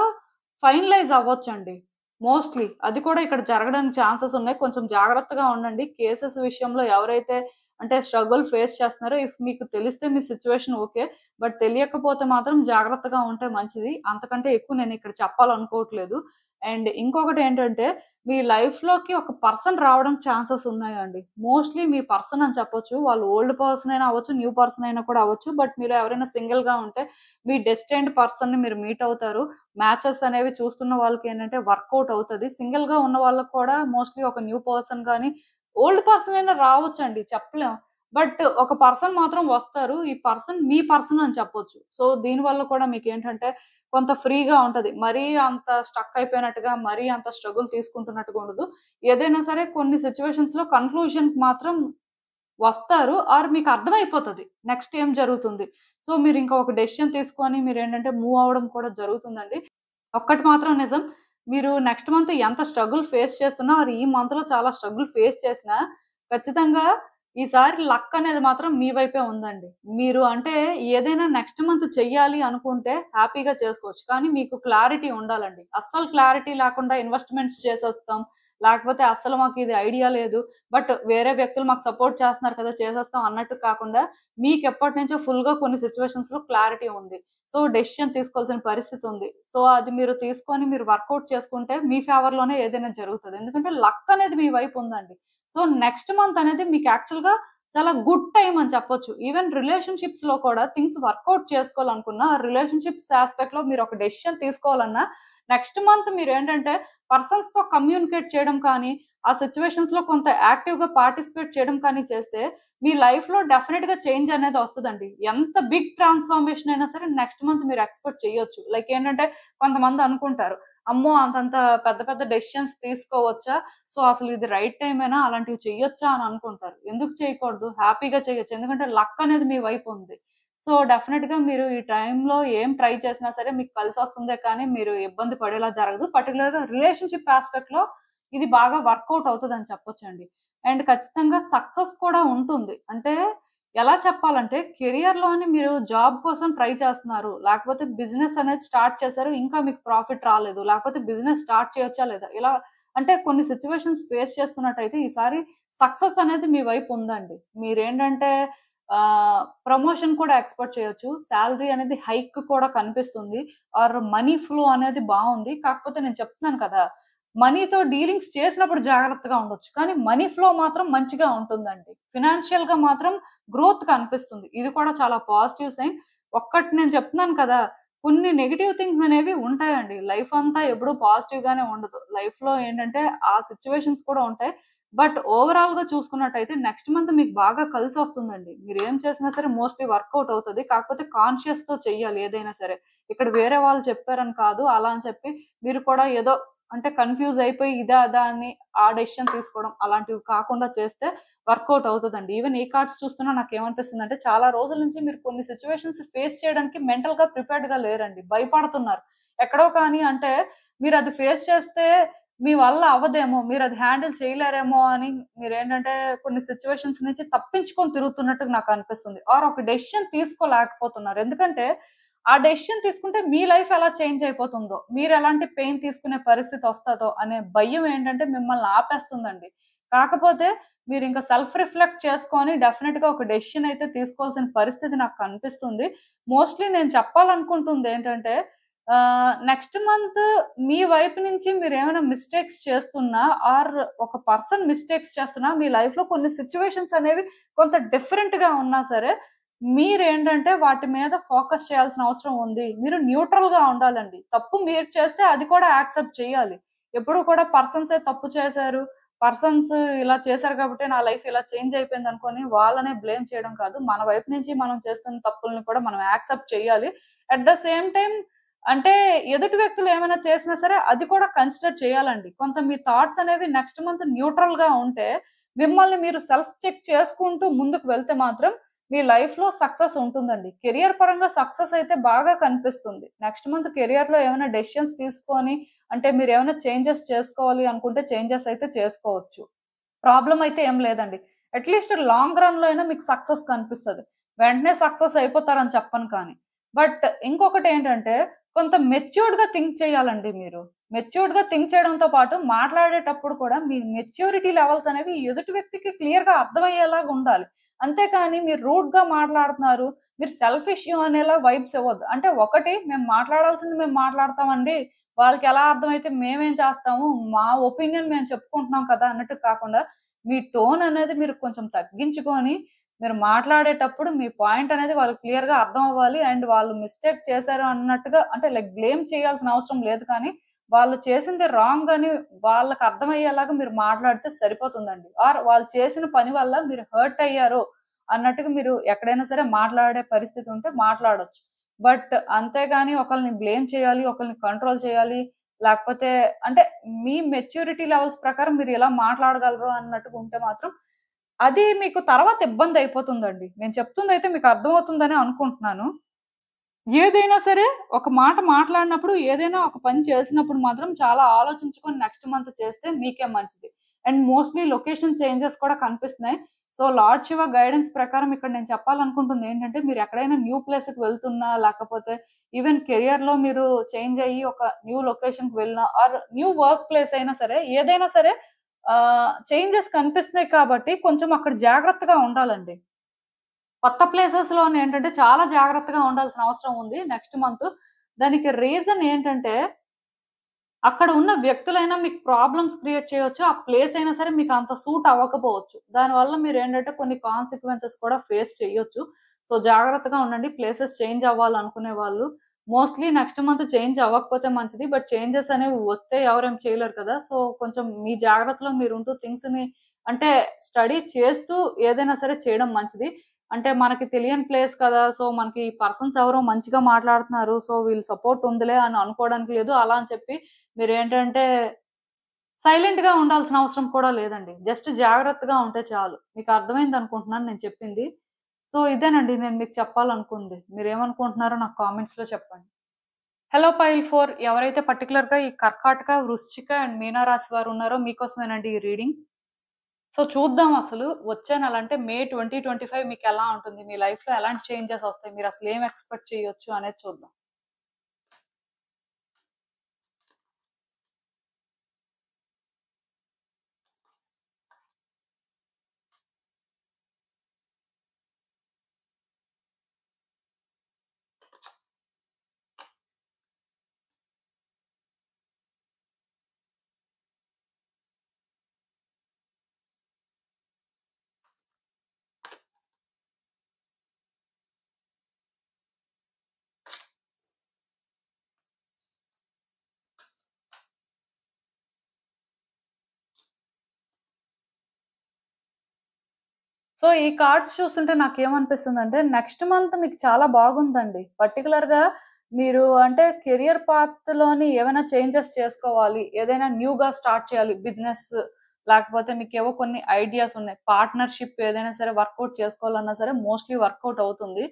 ఫైనలైజ్ అవ్వొచ్చండి. మోస్ట్‌లీ. అది కూడా ఇక్కడ జరగడానికి ఛాన్సెస్ ఉన్నాయి. కొంచెం జాగ్రత్తగా ఉండండి. కేసెస్ విషయంలో ఎవరైతే అంటే స్ట్రగుల్ ఫేస్ చేస్తున్నారో మీకు తెలిస్తే మీ సిట్యుయేషన్ ఓకే. బట్ తెలియకపోతే మాత్రం జాగ్రత్తగా ఉంటే మంచిది. అంతకంటే ఎక్కువ నేనిక్కడ చెప్పాలనుకోవట్లేదు. అండ్ ఇంకొకటేంటంటే మీ లైఫ్‌లోకి ఒక పర్సన్ రావడానికి ఛాన్సెస్ ఉన్నాయండి. మోస్ట్‌లీ మీ పర్సన్ అని చెప్పొచ్చు. వాళ్ళు ఓల్డ్ పర్సన్ అయినా అవ్వచ్చు, న్యూ పర్సన్ అయినా కూడా అవ్వచ్చు. బట్ మీలో ఎవరైనా సింగిల్‌గా ఉంటే మీ డెస్టిన్డ్ పర్సన్‌ని మీరు మీట్ అవుతారు. మ్యాచెస్ అనేవి చూస్తున్న వాళ్ళకేంటంటే వర్కౌట్ అవుతది. సింగిల్‌గా ఉన్న వాళ్ళకి కూడా మోస్ట్‌లీ ఒక న్యూ పర్సన్ గాని, ఓల్డ్ పర్సన్ అయినా రావచ్చండి చెప్పలేం. బట్ ఒక పర్సన్ మాత్రం వస్తారు. ఈ పర్సన్ మీ పర్సన్ అని చెప్పొచ్చు. సో, దీనివల్ల కూడా మీకేంటంటే కొంత ఫ్రీగా ఉంటది. మరీ అంత స్టక్ అయిపోయినట్టుగా, మరీ అంత స్ట్రగుల్ తీసుకుంటున్నట్టుగా ఉండదు. ఏదైనా సరే కొన్ని సిట్యుయేషన్స్‌లో కన్క్లూజన్‌కి మాత్రం వస్తారు. మీకు అర్థమైపోతది. నెక్స్ట్ ఏం జరుగుతుంది. సో, మీరింక ఒక డెసిషన్ తీసుకొని మీరేంటంటే మూవ్ అవ్వడం కూడా జరుగుతుందండి. ఒక్కటి మాత్రం నిజం. మీరు నెక్స్ట్ మంత్ ఎంత స్ట్రగుల్ ఫేస్ చేస్తున్నా ఆర్ ఈ మంత్‌లో చాలా స్ట్రగుల్ ఫేస్ చేసినా ఖచ్చితంగా ఈసారి లక్ అనేది మాత్రం మీ వైపే ఉందండి. మీరు అంటే ఏదైనా నెక్స్ట్ మంత్ చెయ్యాలి అనుకుంటే హ్యాపీగా చేసుకోవచ్చు. కానీ మీకు క్లారిటీ ఉండాలండి. అస్సలు క్లారిటీ లేకుండా ఇన్వెస్ట్‌మెంట్స్ చేసేస్తాం. లేకపోతే అస్సలు మాకిది ఐడియా లేదు. బట్ వేరే వ్యక్తులు మాకు సపోర్ట్ చేస్తున్నారు కదా! చేసేస్తాం అన్నట్టు కాకుండా మీకెప్పటినుంచో ఫుల్‌గా కొన్ని సిట్యుయేషన్స్‌లో క్లారిటీ ఉంది. సో, డెసిషన్ తీసుకోవాల్సిన పరిస్థితుంది. సో, అది మీరు తీసుకొని మీరు వర్కౌట్ చేసుకుంటే మీ ఫేవర్‌లోనే ఏదైనా జరుగుతది. ఎందుకంటే లక్ అనేది మీ వైపు ఉందండి. సో, నెక్స్ట్ మంత్ అనేది మీకు యాక్చువల్‌గా చాలా గుడ్ టైమ్ అని చెప్పొచ్చు. ఈవెన్ రిలేషన్‌షిప్స్‌లో కూడా థింగ్స్ వర్కౌట్ చేసుకోవాలనుకున్నా, రిలేషన్‌షిప్స్ యాస్పెక్ట్‌లో మీరు ఒక డెసిషన్ తీసుకోవాలన్నా, నెక్స్ట్ మంత్ మీరేంటంటే పర్సన్స్‌తో కమ్యూనికేట్ చేయడం కానీ, ఆ సిట్యుయేషన్స్‌లో కొంత యాక్టివ్‌గా పార్టిసిపేట్ చేయడం కానీ చేస్తే, మీ లైఫ్‌లో డెఫినిట్‌గా చేంజ్ అనేది వస్తదండి. ఎంత బిగ్ ట్రాన్స్‌ఫర్మేషన్ అయినా సరే నెక్స్ట్ మంత్ మీరు ఎక్స్‌పెక్ట్ చేయొచ్చు. లైక్ ఏంటంటే కొంతమంది అనుకుంటారు, అమ్మో! అంతంత పెద్ద పెద్ద డెసిషన్స్ తీసుకోవచ్చా? సో, అసలు ఇది రైట్ టైమేనా? అలాంటివి చెయ్యొచ్చా? అని అనుకుంటారు. ఎందుకు చేయకూడదు? హ్యాపీగా చేయొచ్చు. ఎందుకంటే లక్ అనేది మీ వైపు ఉంది. సో, డెఫినిట్‌గా మీరు ఈ టైంలో ఏం ట్రై చేసినా సరే మీకు కలిసొస్తుందే కానీ మీరు ఇబ్బంది పడేలా జరగదు. పర్టిక్యులర్‌గా రిలేషన్‌షిప్ యాస్పెక్ట్‌లో ఇది బాగా వర్కౌట్ అవుతదని చెప్పొచ్చండి. అండ్ ఖచ్చితంగా సక్సెస్ కూడా ఉంటుంది. అంటే ఎలా చెప్పాలంటే కెరియర్‌లోని మీరు జాబ్ కోసం ట్రై చేస్తున్నారు. లేకపోతే బిజినెస్ అనేది స్టార్ట్ చేశారు. ఇంకా మీకు ప్రాఫిట్ రాలేదు. లేకపోతే బిజినెస్ స్టార్ట్ చేయొచ్చా లేదా? ఇలా అంటే కొన్ని సిట్యుయేషన్స్ ఫేస్ చేస్తున్నట్టయితే ఈసారి సక్సెస్ అనేది మీ వైపు ఉందండి. మీరేంటంటే ప్రమోషన్ కూడా ఎక్స్‌పెక్ట్ చేయొచ్చు. సాలరీ అనేది హైక్ కూడా కనిపిస్తుంది. ఆర్ మనీ ఫ్లో అనేది బావుంది. కాకపోతే నేను చెప్తున్నాను కదా! మనీతో డీలింగ్స్ చేసినప్పుడు జాగ్రత్తగా ఉండొచ్చు. కానీ మనీ ఫ్లో మాత్రం మంచిగా ఉంటుందండి. ఫినాన్షియల్‌గా మాత్రం గ్రోత్ కనిపిస్తుంది. ఇది కూడా చాలా పాజిటివ్ సైన్. ఒక్కటి నేను చెప్తున్నాను కదా! కొన్ని నెగెటివ్ థింగ్స్ అనేవి ఉంటాయండి. లైఫ్ అంతా ఎప్పుడూ పాజిటివ్‌గానే ఉండదు. లైఫ్‌లో ఏంటంటే ఆ సిట్యుయేషన్స్ కూడా ఉంటాయి. బట్ ఓవరాల్‌గా చూసుకున్నట్టయితే నెక్స్ట్ మంత్ మీకు బాగా కలిసొస్తుందండి. మీరేం చేసినా సరే మోస్ట్‌లీ వర్కౌట్ అవుతది. కాకపోతే కాన్షియస్‌తో చెయ్యాలి ఏదైనా సరే. ఇక్కడ వేరే వాళ్ళు చెప్పారని కాదు. అలా అని చెప్పి మీరు కూడా ఏదో అంటే కన్‌ఫ్యూజ్ అయిపోయి ఇదా, అదా అని ఆ డెసిషన్ తీసుకోవడం అలాంటివి కాకుండా చేస్తే వర్కౌట్ అవుతదండి. ఈవెన్ ఈ కార్డ్స్ చూస్తున్నా నాకేమనిపిస్తుందంటే చాలా రోజుల నుంచి మీరు కొన్ని సిట్యుయేషన్స్ ఫేస్ చేయడానికి మెంటల్‌గా ప్రిపేర్డ్‌గా లేరండి. భయపడుతున్నారు. ఎక్కడో కానీ అంటే మీరది ఫేస్ చేస్తే మీ వల్ల అవ్వదేమో, మీరది హ్యాండిల్ చేయలేరేమో అని మీరేంటంటే కొన్ని సిట్యుయేషన్స్ నుంచి తప్పించుకొని తిరుగుతున్నట్టు నాకనిపిస్తుంది. ఆర్ ఒక డెసిషన్ తీసుకోలేకపోతున్నారు. ఎందుకంటే ఆ డెసిషన్ తీసుకుంటే మీ లైఫ్ ఎలా చేంజ్ అయిపోతుందో, మీరెలాంటి పెయిన్ తీసుకునే పరిస్థితొస్తదో అనే భయం ఏంటంటే మిమ్మల్ని ఆపేస్తుందండి. కాకపోతే మీరింక సెల్ఫ్ రిఫ్లెక్ట్ చేసుకొని డెఫినిట్‌గా ఒక డెసిషన్ అయితే తీసుకోవాల్సిన పరిస్థితి నాకు కనిపిస్తుంది. మోస్ట్‌లీ నేను చెప్పాలనుకుంటుందేంటంటే నెక్స్ట్ మంత్ మీ వైపు నుంచి మీరేమైనా మిస్టేక్స్ చేస్తున్నా ఆర్ ఒక పర్సన్ మిస్టేక్స్ చేస్తున్నా మీ లైఫ్‌లో కొన్ని సిట్యుయేషన్స్ అనేవి కొంత డిఫరెంట్‌గా ఉన్నా సరే మీరేంటంటే వాటి మీద ఫోకస్ చేయాల్సిన అవసరం ఉంది. మీరు న్యూట్రల్‌గా ఉండాలండి. తప్పు మీరు చేస్తే అది కూడా యాక్సెప్ట్ చేయాలి. ఎప్పుడు కూడా పర్సన్సే తప్పు చేశారు, పర్సన్స్ ఇలా చేశారు కాబట్టే నా లైఫ్ ఇలా చేంజ్ అయిపోయిందనుకోని వాళ్ళనే బ్లేమ్ చేయడం కాదు. మన వైపు నుంచి మనం చేస్తున్న తప్పుల్ని కూడా మనం యాక్సెప్ట్ చేయాలి. అట్ ద సేమ్ టైమ్ అంటే ఎదుటి వ్యక్తులు ఏమైనా చేసినా సరే అది కూడా కన్సిడర్ చేయాలండి. కొంత మీ థాట్స్ అనేవి నెక్స్ట్ మంత్ న్యూట్రల్‌గా ఉంటే మిమ్మల్ని మీరు సెల్ఫ్ చెక్ చేసుకుంటూ ముందుకు వెళ్తే మాత్రం మీ లైఫ్‌లో సక్సెస్ ఉంటుందండి. కెరియర్ పరంగా సక్సెస్ అయితే బాగా కనిపిస్తుంది. నెక్స్ట్ మంత్ కెరియర్‌లో ఏమైనా డెసిషన్స్ తీసుకొని అంటే మీరేమైనా చేంజెస్ చేసుకోవాలి అనుకుంటే చేంజెస్ అయితే చేసుకోవచ్చు. ప్రాబ్లమ్ అయితే ఏం లేదండి. అట్‌లీస్ట్ లాంగ్ రన్‌లో అయినా మీకు సక్సెస్ కనిపిస్తది. వెంటనే సక్సెస్ అయిపోతారని చెప్పను కానీ. బట్ ఇంకొకటేంటంటే కొంత మెచ్యూర్డ్‌గా థింక్ చేయాలండి మీరు. మెచ్యూర్డ్‌గా థింక్ చేయడంతో పాటు మాట్లాడేటప్పుడు కూడా మీ మెచ్యూరిటీ లెవెల్స్ అనేవి ఎదుటి వ్యక్తికి క్లియర్‌గా అర్థమయ్యేలాగా ఉండాలి. అంతేకాని మీరు రూడ్‌గా మాట్లాడుతున్నారు, మీరు సెల్ఫిష్ అనేలా వైబ్స్ ఇవ్వద్దు. అంటే ఒకటి మేము మాట్లాడాల్సింది మేము మాట్లాడతామండి. వాళ్ళకెలా అర్థమైతే మేమేం చేస్తాము, మా ఒపీనియన్ మేము చెప్పుకుంటున్నాం కదా! అన్నట్టు కాకుండా మీ టోన్ అనేది మీరు కొంచెం తగ్గించుకొని, మీరు మాట్లాడేటప్పుడు మీ పాయింట్ అనేది వాళ్ళకి క్లియర్‌గా అర్థం అవ్వాలి. అండ్ వాళ్ళు మిస్టేక్ చేశారు అన్నట్టుగా అంటే లైక్ బ్లేమ్ చేయాల్సిన అవసరం లేదు కానీ, వాళ్ళు చేసింది రాంగ్ అని వాళ్ళకి అర్థమయ్యేలాగా మీరు మాట్లాడితే సరిపోతుందండి. ఆర్ వాళ్ళు చేసిన పని వల్ల మీరు హర్ట్ అయ్యారు అన్నట్టుగా మీరు ఎక్కడైనా సరే మాట్లాడే పరిస్థితి ఉంటే మాట్లాడొచ్చు. బట్ అంతేగాని ఒకళ్ళని బ్లేమ్ చేయాలి, ఒకళ్ళని కంట్రోల్ చేయాలి, లేకపోతే అంటే మీ మెచ్యూరిటీ లెవెల్స్ ప్రకారం మీరు ఇలా మాట్లాడగలరు అన్నట్టుగా ఉంటే మాత్రం అది మీకు తర్వాత ఇబ్బందయిపోతుందండి. నేను చెప్తుందయితే మీకు అర్థమవుతుందనే అనుకుంటున్నాను. ఏదైనా సరే ఒక మాట మాట్లాడినప్పుడు, ఏదైనా ఒక పని చేసినప్పుడు మాత్రం చాలా ఆలోచించుకొని నెక్స్ట్ మంత్ చేస్తే మీకే మంచిది. అండ్ మోస్ట్‌లీ లొకేషన్ చేంజెస్ కూడా కనిపిస్తున్నాయి. సో, లార్డ్ శివ గైడెన్స్ ప్రకారం ఇక్కడ నేను చెప్పాలనుకుంటుందేంటంటే, మీరెక్కడైనా న్యూ ప్లేస్‌కి వెళ్తున్నా, లేకపోతే ఈవెన్ కెరియర్‌లో మీరు చేంజ్ అయ్యి ఒక న్యూ లొకేషన్‌కి వెళ్ళినా ఆర్ న్యూ వర్క్ ప్లేస్ అయినా సరే, ఏదైనా సరే చేంజెస్ కనిపిస్తున్నాయి కాబట్టి కొంచెం అక్కడ జాగ్రత్తగా ఉండాలండి. కొత్త ప్లేసెస్‌లోనేంటంటే చాలా జాగ్రత్తగా ఉండాల్సిన అవసరం ఉంది నెక్స్ట్ మంత్. దానికి రీజన్ ఏంటంటే అక్కడ ఉన్న వ్యక్తులైనా మీకు ప్రాబ్లమ్స్ క్రియేట్ చేయొచ్చు. ఆ ప్లేస్ అయినా సరే మీకు అంత సూట్ అవ్వకపోవచ్చు. దానివల్ల మీరేంటంటే కొన్ని కాన్సిక్వెన్సెస్ కూడా ఫేస్ చేయొచ్చు. సో, జాగ్రత్తగా ఉండండి. ప్లేసెస్ చేంజ్ అవ్వాలనుకునే వాళ్ళు. మోస్ట్‌లీ నెక్స్ట్ మంత్ చేంజ్ అవ్వకపోతే మంచిది. బట్ చేంజెస్ అనేవి వస్తే ఎవరేం చేయలేరు కదా! సో, కొంచెం మీ జాగ్రత్తలో మీరుంటూ థింగ్స్‌ని అంటే స్టడీ చేస్తూ ఏదైనా సరే చేయడం మంచిది. అంటే మనకి తెలియని ప్లేస్ కదా! సో, మనకి పర్సన్స్ ఎవరో మంచిగా మాట్లాడుతున్నారు. సో, వీళ్ళు సపోర్ట్ ఉందిలే అని అనుకోవడానికి లేదు. అలా అని చెప్పి మీరేంటంటే సైలెంట్‌గా ఉండాల్సిన అవసరం కూడా లేదండి. జస్ట్ జాగ్రత్తగా ఉంటే చాలు. మీకు అర్థమైందనుకుంటున్నాను నేను చెప్పింది. సో, ఇదేనండి నేను మీకు చెప్పాలనుకుంది. మీరేమనుకుంటున్నారో నాకు కామెంట్స్‌లో చెప్పండి. హలో పైల్ 4 ఎవరైతే పర్టిక్యులర్‌గా ఈ కర్కాటక, వృశ్చిక అండ్ మీన రాశి వారు ఉన్నారో మీకోసమేనండి ఈ రీడింగ్. సో, చూద్దాం అసలు వచ్చే నెల అంటే మే 2025 మీకెలా ఉంటుంది? మీ లైఫ్‌లో ఎలాంటి చేంజెస్ ఒస్తాయి? మీరసలు ఏం ఎక్స్‌పెక్ట్ చేయొచ్చు అనేది చూద్దాం. సో, ఈ కార్డ్స్ చూస్తుంటే నాకేమనిపిస్తుందంటే, నెక్స్ట్ మంత్ మీకు చాలా బాగుందండి. పర్టిక్యులర్‌గా మీరు అంటే కెరియర్ పాత్‌లోని ఏవైనా చేంజెస్ చేసుకోవాలి. ఏదైనా న్యూగా స్టార్ట్ చేయాలి. బిజినెస్ లేకపోతే మీకేవో కొన్ని ఐడియాస్ ఉన్నాయి. పార్ట్నర్‌షిప్ ఏదైనా సరే వర్కౌట్ చేసుకోవాలన్నా సరే మోస్ట్‌లీ వర్కౌట్ అవుతుంది.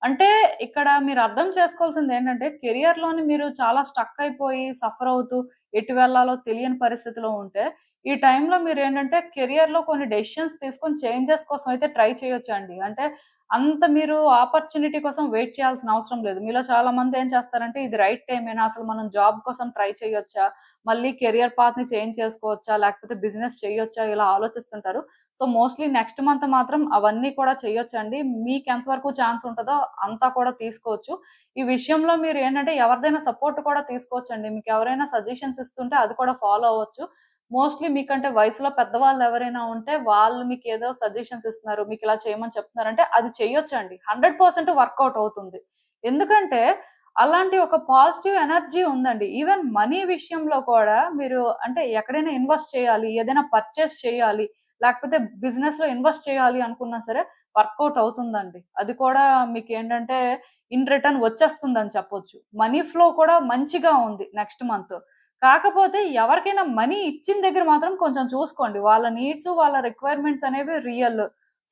అంటే ఇక్కడ మీరు అర్థం చేసుకోవాల్సిందేంటంటే, కెరియర్‌లోని మీరు చాలా స్టక్ అయిపోయి, సఫర్ అవుతూ, ఎటు వెళ్ళాలో తెలియని పరిస్థితిలో ఉంటే ఈ టైంలో మీరేంటంటే కెరియర్‌లో కొన్ని డెసిషన్స్ తీసుకొని చేంజెస్ కోసం అయితే ట్రై చేయొచ్చండి. అంటే అంత మీరు ఆపర్చునిటీ కోసం వెయిట్ చేయాల్సిన అవసరం లేదు. మీలో చాలామంది ఏం చేస్తారంటే ఇది రైట్ టైమేనా? అసలు మనం జాబ్ కోసం ట్రై చేయొచ్చా? మళ్ళీ కెరియర్ పాత్‌ని చేంజ్ చేసుకోవచ్చా? లేకపోతే బిజినెస్ చేయొచ్చా? ఇలా ఆలోచిస్తుంటారు. సో, మోస్ట్‌లీ నెక్స్ట్ మంత్ మాత్రం అవన్నీ కూడా చేయొచ్చండి. మీకెంత వరకు ఛాన్స్ ఉంటదో అంతా కూడా తీసుకోవచ్చు. ఈ విషయంలో మీరేంటంటే ఎవరిదైనా సపోర్ట్ కూడా తీసుకోవచ్చండి. మీకెవరైనా సజెషన్స్ ఇస్తుంటే అది కూడా ఫాలో అవ్వచ్చు. మోస్ట్‌లీ మీకంటే వయసులో పెద్దవాళ్ళు ఎవరైనా ఉంటే, వాళ్ళు మీకేదో సజెషన్స్ ఇస్తున్నారు. మీకిలా చేయమని చెప్తున్నారంటే, అది చెయ్యొచ్చండి. 100% వర్కౌట్ అవుతుంది. ఎందుకంటే, అలాంటి ఒక పాజిటివ్ ఎనర్జీ ఉందండి. ఈవెన్ మనీ విషయంలో కూడా మీరు అంటే ఎక్కడైనా ఇన్వెస్ట్ చేయాలి, ఏదైనా పర్చేస్ చేయాలి, లేకపోతే బిజినెస్‌లో ఇన్వెస్ట్ చేయాలి అనుకున్నా సరే వర్కౌట్ అవుతుందండి. అది కూడా మీకేంటంటే, ఇన్ రిటర్న్ వచ్చేస్తుందని చెప్పొచ్చు. మనీ ఫ్లో కూడా మంచిగా ఉంది నెక్స్ట్ మంత్. కాకపోతే ఎవరికైనా మనీ ఇచ్చిన దగ్గర మాత్రం కొంచెం చూసుకోండి. వాళ్ళ నీడ్స్, వాళ్ళ రిక్వైర్మెంట్స్ అనేవి రియల్.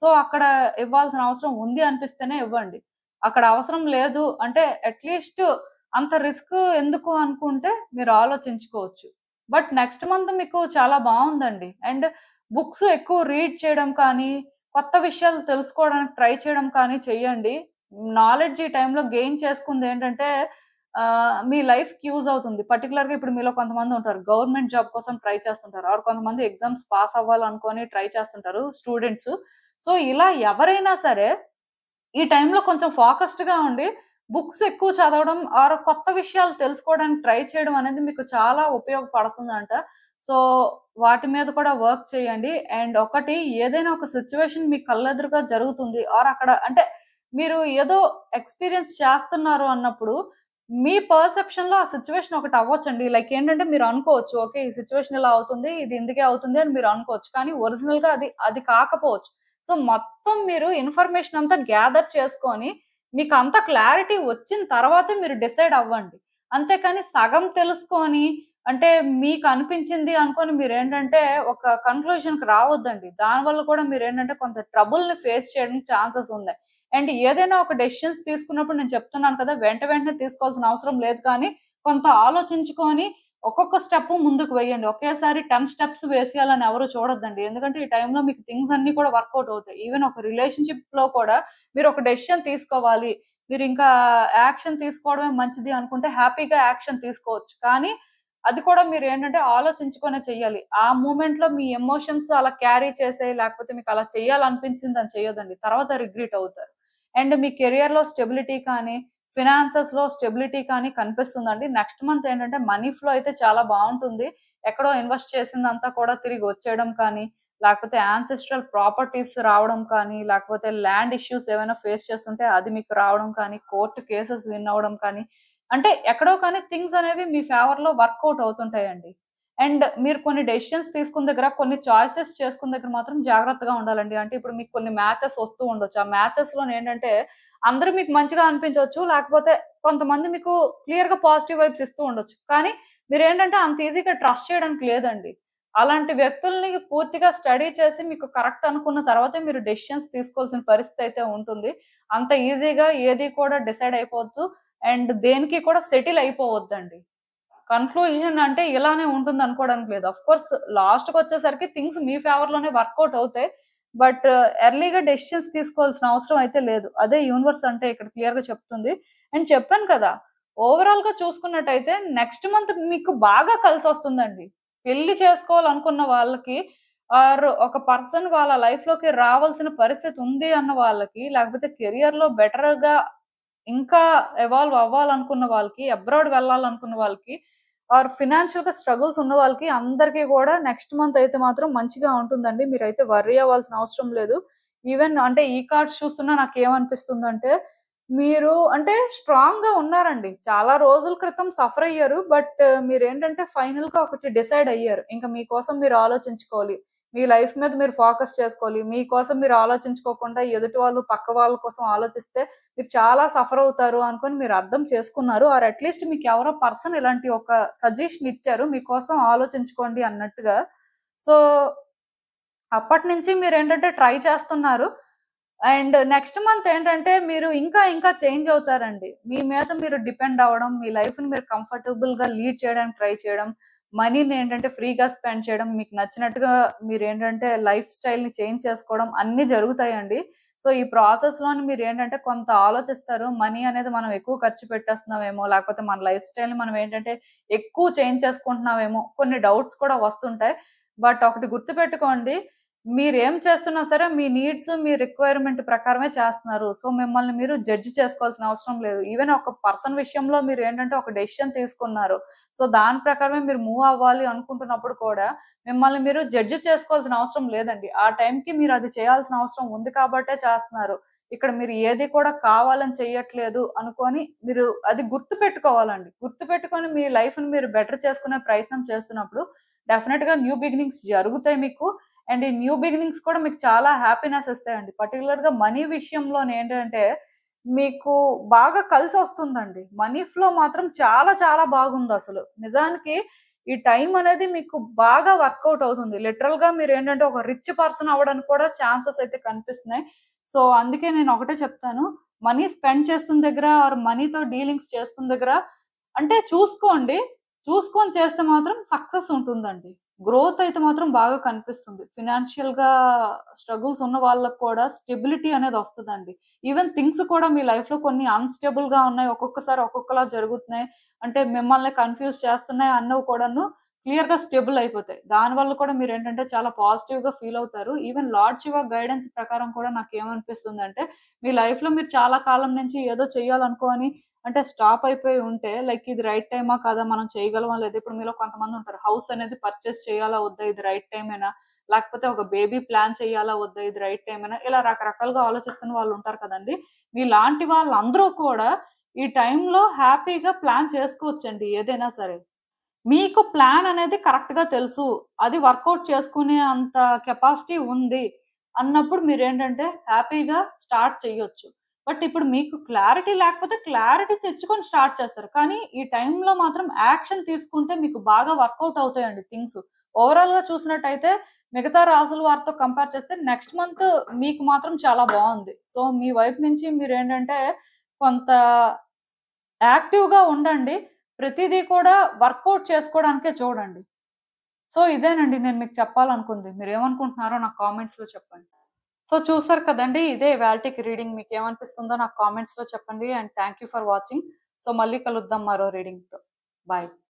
సో, అక్కడ ఇవ్వాల్సిన అవసరం ఉంది అనిపిస్తేనే ఇవ్వండి. అక్కడ అవసరం లేదు అంటే అట్‌లీస్ట్ అంత రిస్క్ ఎందుకు అనుకుంటే మీరు ఆలోచించుకోవచ్చు. బట్ నెక్స్ట్ మంత్ మీకు చాలా బావుందండి. అండ్ బుక్స్ ఎక్కువ రీడ్ చేయడం కానీ, కొత్త విషయాలు తెలుసుకోవడానికి ట్రై చేయడం కానీ చెయ్యండి. నాలెడ్జ్ ఈ టైంలో గెయిన్ చేసుకుందేంటంటే మీ లైఫ్‌కి యూజ్ అవుతుంది. పర్టిక్యులర్‌గా ఇప్పుడు మీలో కొంతమందుంటారు. గవర్నమెంట్ జాబ్ కోసం ట్రై చేస్తుంటారు. ఆర్ కొంతమంది ఎగ్జామ్స్ పాస్ అవ్వాలనుకోని ట్రై చేస్తుంటారు స్టూడెంట్స్. సో, ఇలా ఎవరైనా సరే ఈ టైంలో కొంచెం ఫోకస్డ్‌గా ఉండి బుక్స్ ఎక్కువ చదవడం ఆర్ కొత్త విషయాలు తెలుసుకోవడానికి ట్రై చేయడం అనేది మీకు చాలా ఉపయోగపడుతుందంట. సో, వాటి మీద కూడా వర్క్ చేయండి. అండ్ ఒకటి ఏదైనా ఒక సిట్యుయేషన్ మీ కళ్ళెదురుగా జరుగుతుంది ఆర్ అక్కడ అంటే మీరు ఏదో ఎక్స్‌పీరియన్స్ చేస్తున్నారు అన్నప్పుడు మీ పర్సెప్షన్‌లో ఆ సిట్యుయేషన్ ఒకటి అవ్వొచ్చండి. లైక్ ఏంటంటే మీరు అనుకోవచ్చు. ఓకే. ఈ సిట్యుయేషన్ ఇలా అవుతుంది. ఇది ఇందుకే అవుతుంది అని మీరు అనుకోవచ్చు. కానీ ఒరిజినల్‌గా అది కాకపోవచ్చు. సో, మొత్తం మీరు ఇన్ఫర్మేషన్ అంతా గ్యాదర్ చేసుకొని, మీకంతా క్లారిటీ వచ్చిన తర్వాతే మీరు డిసైడ్ అవ్వండి. అంతేకాని సగం తెలుసుకొని, అంటే మీకనిపించింది అనుకోని మీరేంటంటే, ఒక కన్క్లూజన్‌కి రావద్దండి. దానివల్ల కూడా మీరేంటంటే, కొంత ట్రబుల్‌ని ఫేస్ చేయడానికి ఛాన్సెస్ ఉన్నాయి. అండ్ ఏదైనా ఒక డెసిషన్స్ తీసుకున్నప్పుడు నేను చెప్తున్నాను కదా! వెంటనే తీసుకోవాల్సిన అవసరం లేదు కానీ, కొంత ఆలోచించుకొని ఒక్కొక్క స్టెప్ ముందుకు వేయండి. ఒకేసారి 10 స్టెప్స్ వేసేయాలని ఎవరు చూడొద్దండి. ఎందుకంటే ఈ టైంలో మీకు థింగ్స్ అన్నీ కూడా వర్కౌట్ అవుతాయి. ఈవెన్ ఒక రిలేషన్‌షిప్‌లో కూడా మీరు ఒక డెసిషన్ తీసుకోవాలి. మీరింకా యాక్షన్ తీసుకోవడమే మంచిది అనుకుంటే హ్యాపీగా యాక్షన్ తీసుకోవచ్చు. కానీ అది కూడా మీరేంటంటే ఆలోచించుకొనే చెయ్యాలి. ఆ మూమెంట్‌లో మీ ఎమోషన్స్ అలా క్యారీ చేసేయి లేకపోతే మీకలా చేయాలనిపించిందని చేయొద్దండి. తర్వాత రిగ్రెట్ అవుతారు. అండ్ మీ కెరియర్‌లో స్టెబిలిటీ కానీ, ఫినాన్సెస్ లో స్టెబిలిటీ కానీ కనిపిస్తుందండి. నెక్స్ట్ మంత్ ఏంటంటే మనీ ఫ్లో అయితే చాలా బాగుంటుంది. ఎక్కడో ఇన్వెస్ట్ చేసిందంతా కూడా తిరిగి వచ్చేయడం కానీ, లేకపోతే యాన్సెస్ట్రల్ ప్రాపర్టీస్ రావడం కానీ, లేకపోతే ల్యాండ్ ఇష్యూస్ ఏమైనా ఫేస్ చేస్తుంటే అది మీకు రావడం కానీ, కోర్టు కేసెస్ విన్ అవ్వడం కానీ, అంటే ఎక్కడో కానీ థింగ్స్ అనేవి మీ ఫేవర్ లో వర్కౌట్ అవుతుంటాయండి. అండ్ మీరు కొన్ని డెసిషన్స్ తీసుకున్న దగ్గర, కొన్ని చాయిసెస్ చేసుకున్న దగ్గర మాత్రం జాగ్రత్తగా ఉండాలండి. అంటే ఇప్పుడు మీకు కొన్ని మ్యాచెస్ వస్తూ ఉండొచ్చు. ఆ మ్యాచెస్‌లోనేంటంటే అందరూ మీకు మంచిగా అనిపించొచ్చు. లేకపోతే కొంతమంది మీకు క్లియర్‌గా పాజిటివ్ వైబ్స్ ఇస్తూ ఉండొచ్చు. కానీ మీరేంటంటే అంత ఈజీగా ట్రస్ట్ చేయడానికి లేదండి. అలాంటి వ్యక్తుల్ని పూర్తిగా స్టడీ చేసి మీకు కరెక్ట్ అనుకున్న తర్వాతే మీరు డెసిషన్స్ తీసుకోవాల్సిన పరిస్థితి అయితే ఉంటుంది. అంత ఈజీగా ఏది కూడా డిసైడ్ అయిపోవద్దు. అండ్ దేనికి కూడా సెటిల్ అయిపోవద్దండి. కన్‌క్లూజన్ అంటే ఇలానే ఉంటుందనుకోవడానికి లేదు. ఆఫ్‌కోర్స్ లాస్ట్‌కొచ్చేసరికి థింగ్స్ మీ ఫేవర్‌లోనే వర్కౌట్ అవుతాయి. బట్ ఎర్లీ‌గా డెసిషన్స్ తీసుకోవాల్సిన అవసరం అయితే లేదు. అదే యూనివర్స్ అంటే ఇక్కడ క్లియర్‌గా చెప్తుంది. అండ్ చెప్పాను కదా! ఓవరాల్‌గా చూసుకున్నట్టయితే నెక్స్ట్ మంత్ మీకు బాగా కలిసొస్తుందండి. పెళ్లి చేసుకోవాలనుకున్న వాళ్ళకి ఒక పర్సన్ వాళ్ళ లైఫ్‌లోకి రావాల్సిన పరిస్థితి ఉంది అన్న వాళ్ళకి, లేకపోతే కెరియర్‌లో బెటర్‌గా ఇంకా ఎవాల్వ్ అవ్వాలనుకున్న వాళ్ళకి, అబ్రాడ్ వెళ్ళాలనుకున్న వాళ్ళకి, ఫినాన్షియల్‌గా స్ట్రగుల్స్ ఉన్న వాళ్ళకి అందరికీ గూడా నెక్స్ట్ మంత్ అయితే మాత్రం మంచిగా ఉంటుందండి. మీరైతే వర్రీ అవ్వాల్సిన అవసరం లేదు. ఈవెన్ అంటే ఈ కార్డ్స్ చూస్తున్నా నాకేమనిపిస్తుందంటే, మీరు అంటే స్ట్రాంగ్‌గా ఉన్నారండి. చాలా రోజుల క్రితం సఫర్ అయ్యారు. బట్ మీరేంటంటే ఫైనల్‌గా ఒకటి డిసైడ్ అయ్యారు. ఇంక మీకోసం మీరు ఆలోచించుకోవాలి. మీ లైఫ్ మీద మీరు ఫోకస్ చేసుకోవాలి. మీకోసం మీరు ఆలోచించుకోకుండా ఎదుటి వాళ్ళు, పక్క వాళ్ళ కోసం ఆలోచిస్తే మీరు చాలా సఫర్ అవుతారు అనుకోని మీరు అర్థం చేసుకున్నారు. ఆర్ అట్‌లీస్ట్ మీకెవరో పర్సన్ ఇలాంటి ఒక సజెషన్ ఇచ్చారు. మీకోసం ఆలోచించుకోండి అన్నట్టుగా. సో, అప్పటినుంచి మీరేంటంటే ట్రై చేస్తున్నారు. అండ్ నెక్స్ట్ మంత్ ఏంటంటే మీరు ఇంకా ఇంకా చేంజ్ అవుతారండి. మీ మీద మీరు డిపెండ్ అవ్వడం, మీ లైఫ్‌ని మీరు కంఫర్టబుల్‌గా లీడ్ చేయడానికి ట్రై చేయడం, మనీని ఏంటంటే ఫ్రీగా స్పెండ్ చేయడం, మీకు నచ్చినట్టుగా మీరేంటంటే లైఫ్ స్టైల్‌ని చేంజ్ చేసుకోవడం అన్నీ జరుగుతాయండి. సో, ఈ ప్రాసెస్‌లోని మీరేంటంటే కొంత ఆలోచిస్తారు. మనీ అనేది మనం ఎక్కువ ఖర్చు పెట్టేస్తున్నామేమో, లేకపోతే మన లైఫ్ స్టైల్‌ని మనం ఏంటంటే ఎక్కువ చేంజ్ చేసుకుంటున్నామేమో, కొన్ని డౌట్స్ కూడా వస్తుంటాయి. బట్ ఒకటి గుర్తుపెట్టుకోండి, మీరేం చేస్తున్నా సరే మీ నీడ్స్, మీ రిక్వైర్‌మెంట్ ప్రకారమే చేస్తున్నారు. సో, మిమ్మల్ని మీరు జడ్జ్ చేసుకోవాల్సిన అవసరం లేదు. ఈవెన్ ఒక పర్సన్ విషయంలో మీరేంటంటే ఒక డెసిషన్ తీసుకున్నారు. సో, దాని ప్రకారమే మీరు మూవ్ అవ్వాలి అనుకుంటున్నప్పుడు కూడా మిమ్మల్ని మీరు జడ్జ్ చేసుకోవాల్సిన అవసరం లేదండి. ఆ టైంకి మీరు అది చేయాల్సిన అవసరం ఉంది కాబట్టే చేస్తున్నారు. ఇక్కడ మీరు ఏది కూడా కావాలని చెయ్యట్లేదు అనుకోని మీరు అది గుర్తుపెట్టుకోవాలండి. గుర్తుపెట్టుకొని మీ లైఫ్‌ని మీరు బెటర్ చేసుకునే ప్రయత్నం చేస్తున్నప్పుడు డెఫినిట్‌గా న్యూ బిగినింగ్స్ జరుగుతాయి మీకు. అండ్ ఈ న్యూ బిగినింగ్స్ కూడా మీకు చాలా హ్యాపీనెస్ ఇస్తాయండి. పర్టిక్యులర్‌గా మనీ విషయంలోనేంటంటే, మీకు బాగా కలిసొస్తుందండి. మనీ ఫ్లో మాత్రం చాలా చాలా బాగుందసలు. నిజానికి ఈ టైం అనేది మీకు బాగా వర్కౌట్ అవుతుంది. లిటరల్‌గా మీరేంటంటే ఒక రిచ్ పర్సన్ అవ్వడానికి కూడా ఛాన్సెస్ అయితే కనిపిస్తున్నాయి. సో, అందుకే నేను ఒకటే చెప్తాను. మనీ స్పెండ్ చేస్తున్న దగ్గర ఆర్ మనీతో డీలింగ్స్ చేస్తున్న దగ్గర అంటే చూసుకోండి. చూసుకొని చేస్తే మాత్రం సక్సెస్ ఉంటుందండి. గ్రోత్ అయితే మాత్రం బాగా కనిపిస్తుంది. ఫినాన్షియల్‌గా స్ట్రగుల్స్ ఉన్న వాళ్ళకి కూడా స్టెబిలిటీ అనేది వస్తదండి. ఈవెన్ థింగ్స్ కూడా మీ లైఫ్‌లో కొన్ని అన్‌స్టేబుల్‌గా ఉన్నాయి. ఒక్కొక్కసారి ఒక్కొక్కలా జరుగుతున్నాయి. అంటే మిమ్మల్ని కన్‌ఫ్యూజ్ చేస్తున్నాయి అన్నవి కూడాను క్లియర్‌గా స్టేబుల్ అయిపోతాయి. దానివల్ల కూడా మీరేంటంటే చాలా పాజిటివ్‌గా ఫీల్ అవుతారు. ఈవెన్ లార్డ్ శివ గైడెన్స్ ప్రకారం కూడా నాకేమనిపిస్తుందంటే, మీ లైఫ్‌లో మీరు చాలా కాలం నుంచి ఏదో చేయాలనుకోని అంటే స్టాప్ అయిపోయి ఉంటే లైక్ ఇది రైట్ టైమా కాదా? మనం చేయగలమా లేదా? ఇప్పుడు మీలో కొంతమందుంటారు. హౌస్ అనేది పర్చేస్ చేయాలా వద్దా? ఇది రైట్ టైమేనా? లేకపోతే ఒక బేబీ ప్లాన్ చేయాలా వద్దా? ఇది రైట్ టైమేనా? ఇలా రకరకాలుగా ఆలోచిస్తున్న వాళ్ళుంటారు కదండీ! మీలాంటి వాళ్ళందరూ కూడా ఈ టైంలో హ్యాపీగా ప్లాన్ చేసుకోవచ్చండి ఏదైనా సరే. మీకు ప్లాన్ అనేది కరెక్ట్‌గా తెలుసు. అది వర్కౌట్ చేసుకునే అంత కెపాసిటీ ఉంది అన్నప్పుడు మీరేంటంటే హ్యాపీగా స్టార్ట్ చేయొచ్చు. బట్ ఇప్పుడు మీకు క్లారిటీ లేకపోతే క్లారిటీ తెచ్చుకొని స్టార్ట్ చేస్తారు. కానీ ఈ టైంలో మాత్రం యాక్షన్ తీసుకుంటే మీకు బాగా వర్కౌట్ అవుతాయండి థింగ్స్. ఓవరాల్‌గా చూసినట్టయితే మిగతా రాసుల వారితో కంపేర్ చేస్తే నెక్స్ట్ మంత్ మీకు మాత్రం చాలా బావుంది. సో, మీ వైపు నుంచి మీరేంటంటే కొంత యాక్టివ్‌గా ఉండండి. ప్రతీదీ కూడా వర్కౌట్ చేసుకోవడానికే చూడండి. సో, ఇదేనండి నేను మీకు చెప్పాలనుకుంది. మీరేమనుకుంటున్నారో నాకు కామెంట్స్‌లో చెప్పండి. సో, చూసారు కదండీ! ఇదే ఇవాల్టికి రీడింగ్. మీకేమనిపిస్తుందో నాకు కామెంట్స్‌లో చెప్పండి. And thank you for watching. So, మళ్ళీ కలుద్దాం మరో రీడింగ్‌తో. బాయ్.